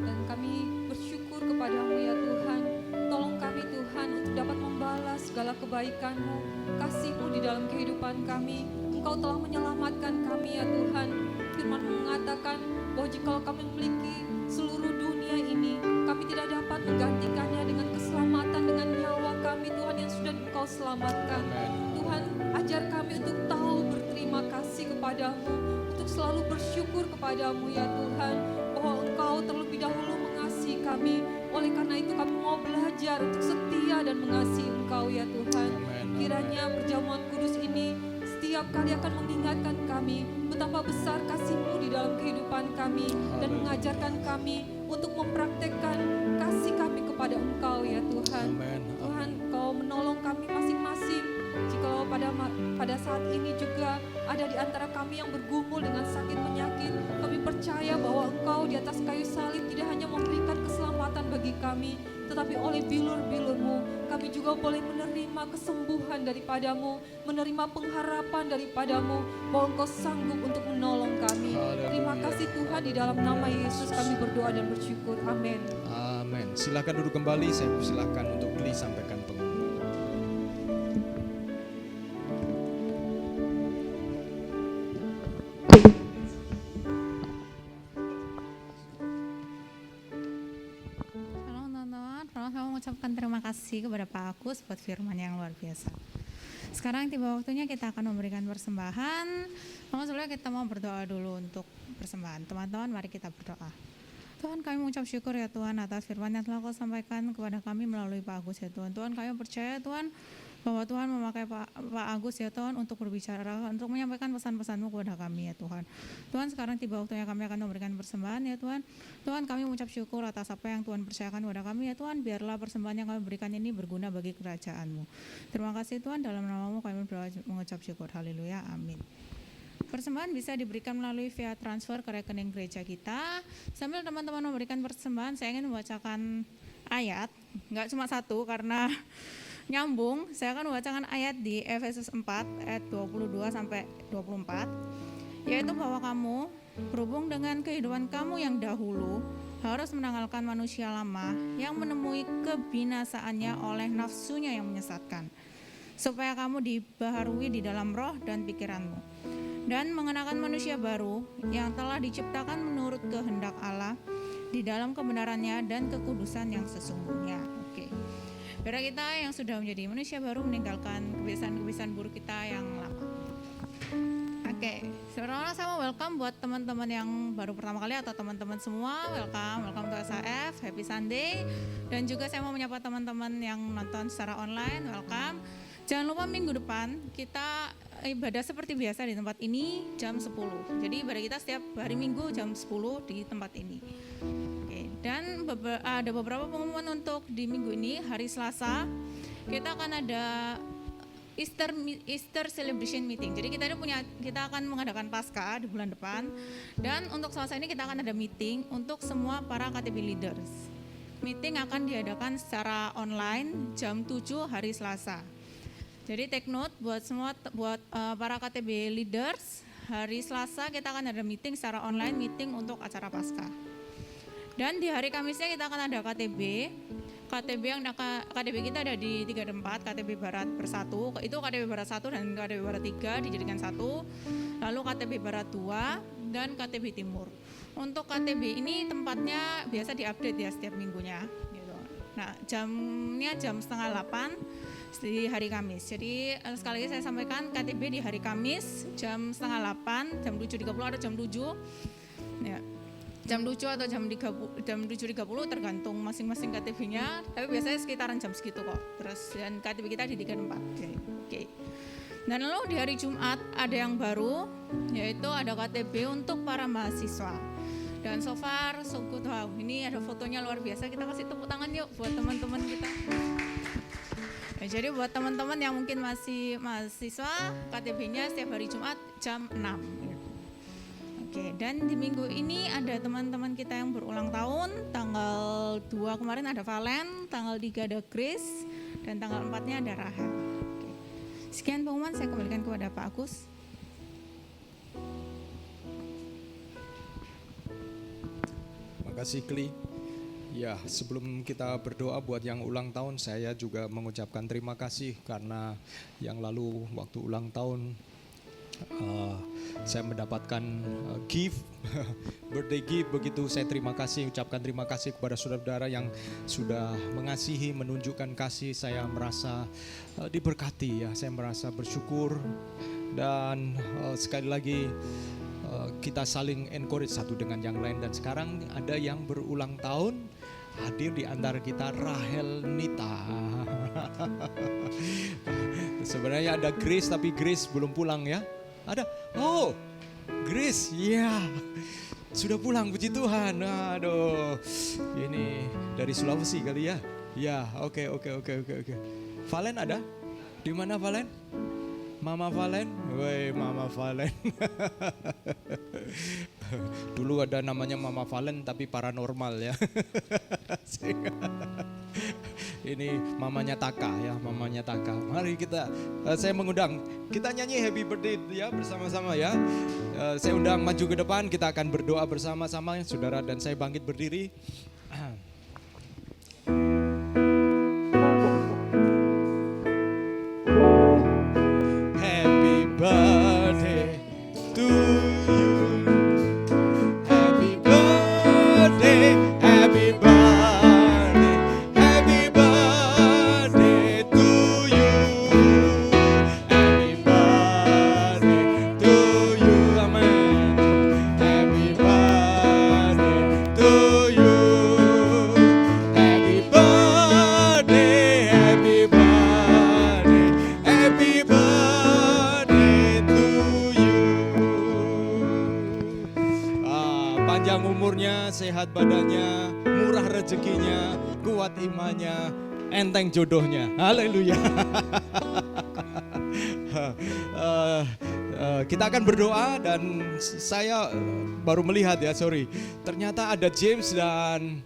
Speaker 3: Dan kami bersyukur kepadamu ya Tuhan. Tolong kami Tuhan untuk dapat membalas segala kebaikan-Mu, kasih-Mu di dalam kehidupan kami. Engkau telah menyelamatkan kami ya Tuhan. Firman-Mu mengatakan bahwa jika kami memiliki seluruh dunia ini, kami tidak dapat menggantikannya dengan keselamatan, dengan nyawa kami Tuhan yang sudah Engkau selamatkan. Tuhan, ajar kami untuk tahu berterima kasih kepadamu, untuk selalu bersyukur kepadamu ya Tuhan, bahwa Engkau terlebih dahulu mengasihi kami. Oleh karena itu kami mau belajar untuk setia dan mengasihi Engkau ya Tuhan. Kiranya perjamuan kudus ini setiap kali akan mengingatkan kami betapa besar kasih-Mu di dalam kehidupan kami dan mengajarkan kami untuk mempraktekkan kasih kami kepada Engkau ya Tuhan. Tuhan, Engkau menolong kami masing-masing. Jikalau pada saat ini juga ada di antara kami yang bergumul dengan sakit penyakit, kami percaya bahwa Engkau di atas kayu salib tidak hanya memberikan keselamatan bagi kami, tetapi oleh bilur-bilur-Mu kami juga boleh menerima kesembuhan daripadamu, menerima pengharapan daripadamu, bahwa Engkau sanggup untuk menolong kami. Terima kasih Tuhan, di dalam nama Yesus kami berdoa dan bersyukur. Amin.
Speaker 2: Amin. Silakan duduk kembali, saya persilakan untuk disampaikan pengumuman.
Speaker 4: Mengucapkan terima kasih kepada Pak Agus buat firman yang luar biasa. Sekarang tiba waktunya kita akan memberikan persembahan. Namun sebelumnya kita mau berdoa dulu untuk persembahan. Teman-teman, mari kita berdoa. Tuhan, kami mengucap syukur ya Tuhan atas firman yang telah Kau sampaikan kepada kami melalui Pak Agus ya Tuhan. Tuhan, kami percaya Tuhan bahwa Tuhan memakai Pak Agus ya Tuhan untuk berbicara, untuk menyampaikan pesan-pesan-Mu kepada kami ya Tuhan. Tuhan, sekarang tiba waktunya kami akan memberikan persembahan ya Tuhan. Tuhan, kami mengucap syukur atas apa yang Tuhan percayakan kepada kami ya Tuhan. Biarlah persembahan yang kami berikan ini berguna bagi kerajaan-Mu. Terima kasih Tuhan, dalam nama-Mu kami berdoa mengucap syukur. Haleluya, amin. Persembahan bisa diberikan melalui via transfer ke rekening gereja kita. Sambil teman-teman memberikan persembahan, saya ingin membacakan ayat, nggak cuma satu karena nyambung. Saya akan membacakan ayat di Efesus 4 ayat 22 sampai 24, yaitu bahwa kamu berhubung dengan kehidupan kamu yang dahulu harus menanggalkan manusia lama yang menemui kebinasaannya oleh nafsunya yang menyesatkan, supaya kamu dibaharui di dalam roh dan pikiranmu, dan mengenakan manusia baru yang telah diciptakan menurut kehendak Allah di dalam kebenarannya dan kekudusan yang sesungguhnya. Oke. Biar kita yang sudah menjadi manusia baru meninggalkan kebiasaan-kebiasaan buruk kita yang lama. Oke, sebenarnya saya mau welcome buat teman-teman yang baru pertama kali atau teman-teman semua, welcome to SAF, happy Sunday. Dan juga saya mau menyapa teman-teman yang nonton secara online, welcome. Jangan lupa minggu depan kita ibadah seperti biasa di tempat ini jam 10. Jadi ibadah kita setiap hari Minggu jam 10 di tempat ini. Oke, dan ada beberapa pengumuman untuk di minggu ini. Hari Selasa kita akan ada Easter celebration meeting. Jadi kita akan mengadakan Paskah di bulan depan. Dan untuk Selasa ini kita akan ada meeting untuk semua para KTB leaders. Meeting akan diadakan secara online jam 7 hari Selasa. Jadi take note buat para KTB leaders, hari Selasa kita akan ada meeting secara online, meeting untuk acara Paskah. Dan di hari Kamisnya kita akan ada KTB kita ada di 3 tempat, KTB Barat Bersatu, itu KTB Barat 1 dan KTB Barat 3 dijadikan satu, lalu KTB Barat 2 dan KTB Timur. Untuk KTB ini tempatnya biasa diupdate ya setiap minggunya gitu. Nah, jamnya jam 7:30 di hari Kamis. Jadi sekali lagi saya sampaikan, KTB di hari Kamis jam 7:30, jam 7.30 atau jam 7 ya. Jam 7 atau jam 7.30 tergantung masing-masing KTB-nya, tapi biasanya sekitaran jam segitu kok. Terus dan KTB kita di 3 tempat. Oke. Dan lalu di hari Jumat ada yang baru, yaitu ada KTB untuk para mahasiswa. Dan so far so good. Wow, ini ada fotonya luar biasa. Kita kasih tepuk tangan yuk buat teman-teman kita. Ya, jadi buat teman-teman yang mungkin masih mahasiswa, KTB-nya setiap hari Jumat jam 6. Oke, dan di minggu ini ada teman-teman kita yang berulang tahun. Tanggal 2 kemarin ada Valen, tanggal 3 ada Chris, dan tanggal 4-nya ada Rahel. Oke. Sekian pengumuman saya kembalikan kepada Pak Agus.
Speaker 2: Makasih Kli. Ya, sebelum kita berdoa buat yang ulang tahun, saya juga mengucapkan terima kasih karena yang lalu waktu ulang tahun saya mendapatkan gift, birthday gift begitu. Saya terima kasih, ucapkan terima kasih kepada saudara-saudara yang sudah mengasihi, menunjukkan kasih. Saya merasa diberkati ya, saya merasa bersyukur dan sekali lagi kita saling encourage satu dengan yang lain. Dan sekarang ada yang berulang tahun, hadir di antara kita Rahel Nita. Sebenarnya ada Grace, tapi Grace belum pulang ya. Ada, oh Grace, ya sudah pulang, puji Tuhan. Aduh, ini dari Sulawesi kali ya. Ya, oke. Valen ada? Di mana Valen? Mama Valen? Woi, Mama Valen. Dulu ada namanya Mama Valen tapi paranormal ya. Ini mamanya Taka ya, mamanya Taka. Mari saya mengundang, kita nyanyi Happy Birthday ya bersama-sama ya. Saya undang maju ke depan, kita akan berdoa bersama-sama saudara, dan saya bangkit berdiri. Happy birthday to you. Happy birthday, happy birthday, happy birthday to you. Happy birthday to you, amen. Happy birthday to you. Happy birthday, happy birthday, happy birthday to you. Panjang umurnya, sehat badannya, murah rezekinya, kuat imannya, enteng jodohnya. Haleluya. Kita akan berdoa dan saya baru melihat ya, ternyata ada James dan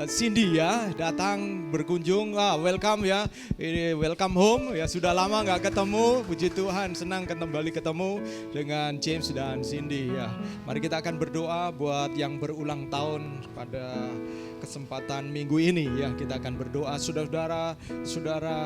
Speaker 2: Cindy ya datang berkunjung. Welcome ya, ini welcome home ya, sudah lama nggak ketemu, puji Tuhan, senang kembali ketemu dengan James dan Cindy ya. Mari kita akan berdoa buat yang berulang tahun pada kesempatan minggu ini ya. Kita akan berdoa, saudara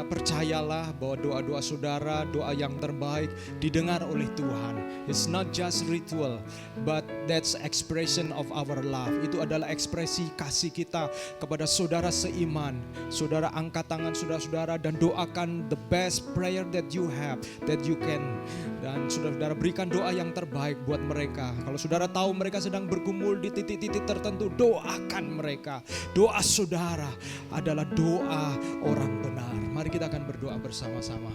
Speaker 2: percayalah bahwa doa-doa saudara, doa yang terbaik didengar oleh Tuhan. It's not just ritual, but that's expression of our love. Itu adalah ekspresi kasih kita kepada saudara seiman. Saudara angkat tangan saudara-saudara dan doakan the best prayer that you have, that you can. Dan saudara berikan doa yang terbaik buat mereka. Kalau saudara tahu mereka sedang bergumul di titik-titik tertentu, doakan mereka. Doa saudara adalah doa orang benar. Mari kita akan berdoa bersama-sama.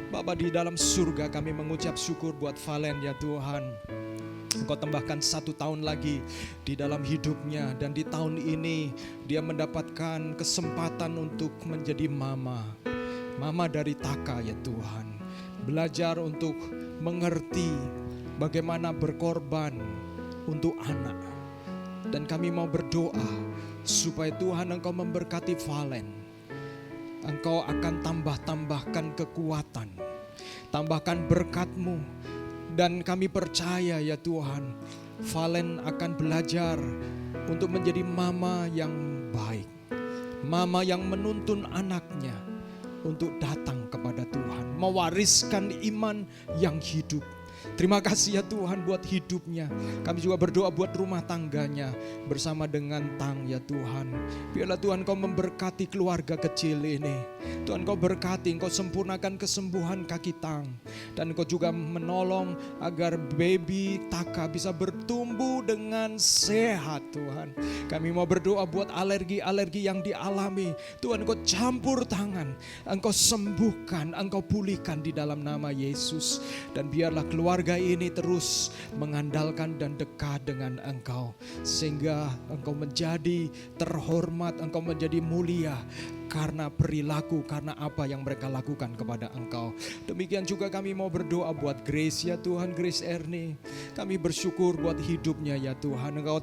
Speaker 2: Bapa di dalam surga, kami mengucap syukur buat Valen ya Tuhan. Engkau tambahkan 1 tahun lagi di dalam hidupnya, dan di tahun ini dia mendapatkan kesempatan untuk menjadi mama dari Taka ya Tuhan. Belajar untuk mengerti bagaimana berkorban untuk anak. Dan kami mau berdoa supaya Tuhan Engkau memberkati Valen. Engkau akan tambahkan kekuatan, tambahkan berkat-Mu. Dan kami percaya ya Tuhan, Valen akan belajar untuk menjadi mama yang baik. Mama yang menuntun anaknya untuk datang kepada Tuhan, mewariskan iman yang hidup. Terima kasih ya Tuhan buat hidupnya. Kami juga berdoa buat rumah tangganya bersama dengan Tang ya Tuhan. Biarlah Tuhan Kau memberkati keluarga kecil ini. Tuhan Kau berkati, Kau sempurnakan kesembuhan kaki Tang. Dan Kau juga menolong agar baby Taka bisa bertumbuh dengan sehat Tuhan. Kami mau berdoa buat alergi-alergi yang dialami. Tuhan Kau campur tangan, Engkau sembuhkan, Engkau pulihkan di dalam nama Yesus. Dan biarlah keluarga ini terus mengandalkan dan dekat dengan Engkau, sehingga Engkau menjadi terhormat, Engkau menjadi mulia karena perilaku, karena apa yang mereka lakukan kepada Engkau. Demikian juga kami mau berdoa buat Grace ya Tuhan, Grace Ernie. Kami bersyukur buat hidupnya ya Tuhan. Engkau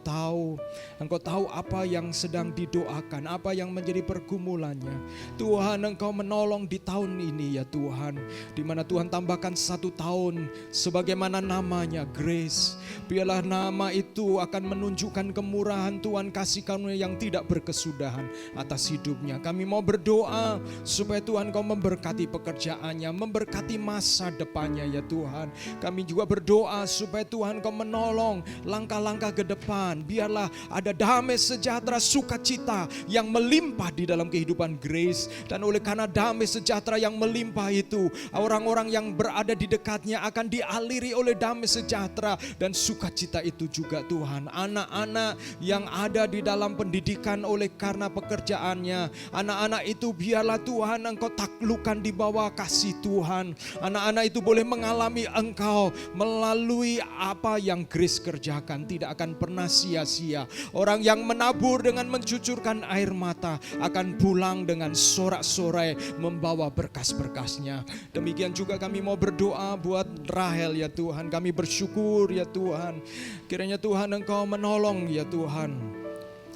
Speaker 2: tahu apa yang sedang didoakan, apa yang menjadi pergumulannya. Tuhan, Engkau menolong di tahun ini ya Tuhan, di mana Tuhan tambahkan 1 tahun sebagaimana namanya Grace. Biarlah nama itu akan menunjukkan kemurahan Tuhan, kasih karunia yang tidak berkesudahan atas hidupnya. Kami mau berdoa supaya Tuhan Kau memberkati pekerjaannya, memberkati masa depannya ya Tuhan. Kami juga berdoa supaya Tuhan Kau menolong langkah-langkah ke depan. Biarlah ada damai sejahtera, sukacita yang melimpah di dalam kehidupan Grace. Dan oleh karena damai sejahtera yang melimpah itu, orang-orang yang berada di dekatnya akan dialiri oleh damai sejahtera dan sukacita itu juga Tuhan. Anak-anak yang ada di dalam pendidikan oleh karena pekerjaannya, anak-anak itu biarlah Tuhan Engkau taklukkan di bawah kasih Tuhan. Anak-anak itu boleh mengalami Engkau melalui apa yang Grace kerjakan, tidak akan pernah sia-sia. Orang yang menabur dengan mencucurkan air mata akan pulang dengan sorak-sorai membawa berkas-berkasnya. Demikian juga kami mau berdoa buat Rahel ya Tuhan. Kami bersyukur ya Tuhan, kiranya Tuhan Engkau menolong ya Tuhan.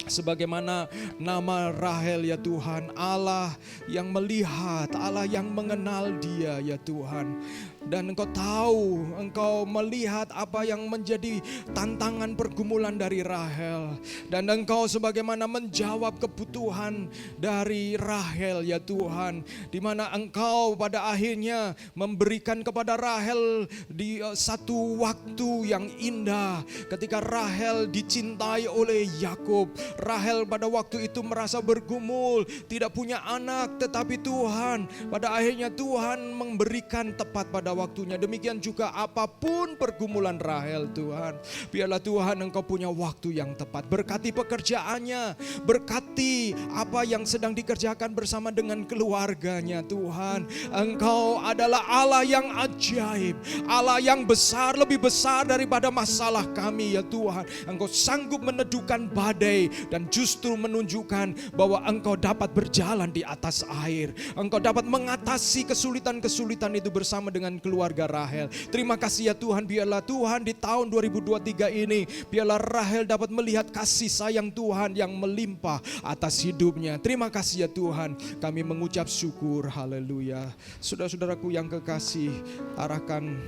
Speaker 2: Sebagaimana nama Rahel ya Tuhan, Allah yang melihat, Allah yang mengenal dia ya Tuhan. Dan Engkau tahu, Engkau melihat apa yang menjadi tantangan pergumulan dari Rahel. Dan Engkau sebagaimana menjawab kebutuhan dari Rahel ya Tuhan. Di mana Engkau pada akhirnya memberikan kepada Rahel di satu waktu yang indah. Ketika Rahel dicintai oleh Yakub, Rahel pada waktu itu merasa bergumul, tidak punya anak, tetapi Tuhan pada akhirnya Tuhan memberikan tepat pada waktunya. Demikian juga apapun pergumulan Rahel Tuhan, biarlah Tuhan Engkau punya waktu yang tepat. Berkati pekerjaannya, berkati apa yang sedang dikerjakan bersama dengan keluarganya Tuhan. Engkau adalah Allah yang ajaib, Allah yang besar, lebih besar daripada masalah kami ya Tuhan. Engkau sanggup meneduhkan badai dan justru menunjukkan bahwa Engkau dapat berjalan di atas air. Engkau dapat mengatasi kesulitan-kesulitan itu bersama dengan keluarga Rahel. Terima kasih ya Tuhan, biarlah Tuhan di tahun 2023 ini, biarlah Rahel dapat melihat kasih sayang Tuhan yang melimpah atas hidupnya. Terima kasih ya Tuhan, kami mengucap syukur, haleluya. Saudara-saudaraku yang kekasih, arahkan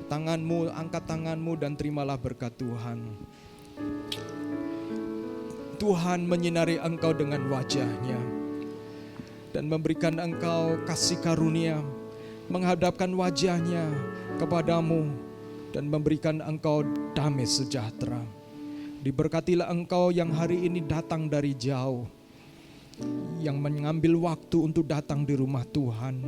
Speaker 2: tanganmu, angkat tanganmu dan terimalah berkat Tuhan. Tuhan menyinari engkau dengan wajahnya dan memberikan engkau kasih karunia, menghadapkan wajahnya kepadamu dan memberikan engkau damai sejahtera. Diberkatilah engkau yang hari ini datang dari jauh, yang mengambil waktu untuk datang di rumah Tuhan.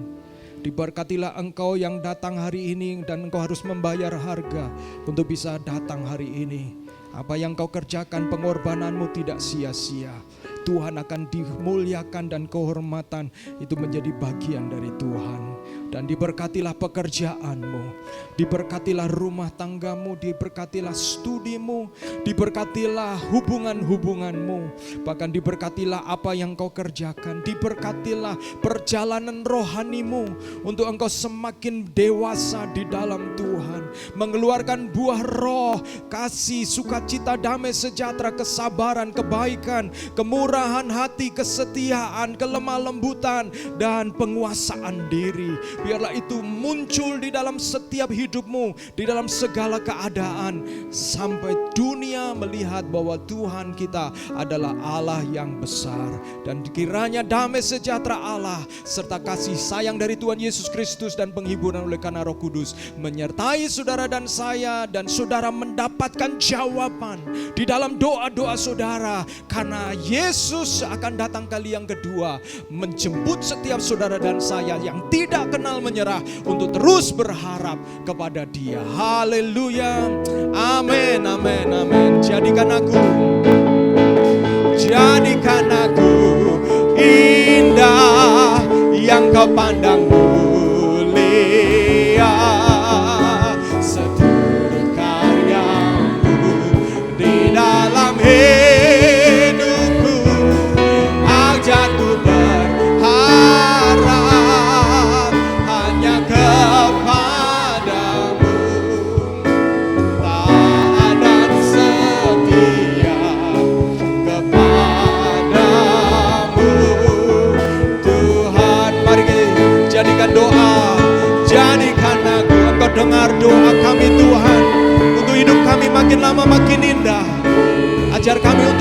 Speaker 2: Diberkatilah engkau yang datang hari ini dan engkau harus membayar harga untuk bisa datang hari ini. Apa yang kau kerjakan, pengorbananmu tidak sia-sia. Tuhan akan dimuliakan dan kehormatan itu menjadi bagian dari Tuhan. Dan diberkatilah pekerjaanmu, diberkatilah rumah tanggamu, diberkatilah studimu, diberkatilah hubungan-hubunganmu, bahkan diberkatilah apa yang kau kerjakan, diberkatilah perjalanan rohanimu untuk engkau semakin dewasa di dalam Tuhan, mengeluarkan buah roh, kasih, sukacita, damai sejahtera, kesabaran, kebaikan, kemurahan hati, kesetiaan, kelemah lembutan, dan penguasaan diri. Biarlah itu muncul di dalam setiap hidupmu, di dalam segala keadaan, sampai dunia melihat bahwa Tuhan kita adalah Allah yang besar. Dan kiranya damai sejahtera Allah serta kasih sayang dari Tuhan Yesus Kristus dan penghiburan oleh karena Roh Kudus menyertai saudara dan saya, dan saudara mendapatkan jawaban di dalam doa-doa saudara, karena Yesus akan datang kali yang kedua menjemput setiap saudara dan saya yang tidak kenal menyerah untuk terus berharap kepada Dia. Haleluya. Amin, amin, amin. Jadikan aku indah yang kau pandang mulia, seturut karyamu di dalam hidupku. Aku jatuh berharap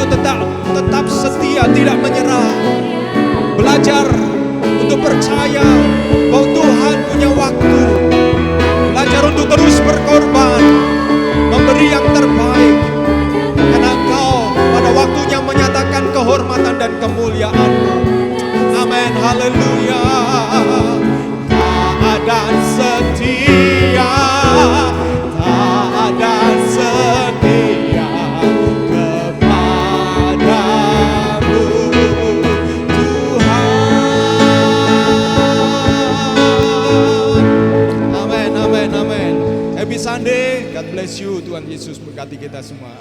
Speaker 2: untuk tetap setia, tidak menyerah. Belajar untuk percaya bahwa Tuhan punya waktu. Belajar untuk terus berkorban, memberi yang terbaik. Karena Engkau pada waktunya menyatakan kehormatan dan kemuliaan-Mu. Amin, haleluya. Keadaan setia, tak ada setia kepadamu Tuhan. Amin, amin, amin. Happy Sunday, God bless you. Tuhan Yesus berkati kita semua.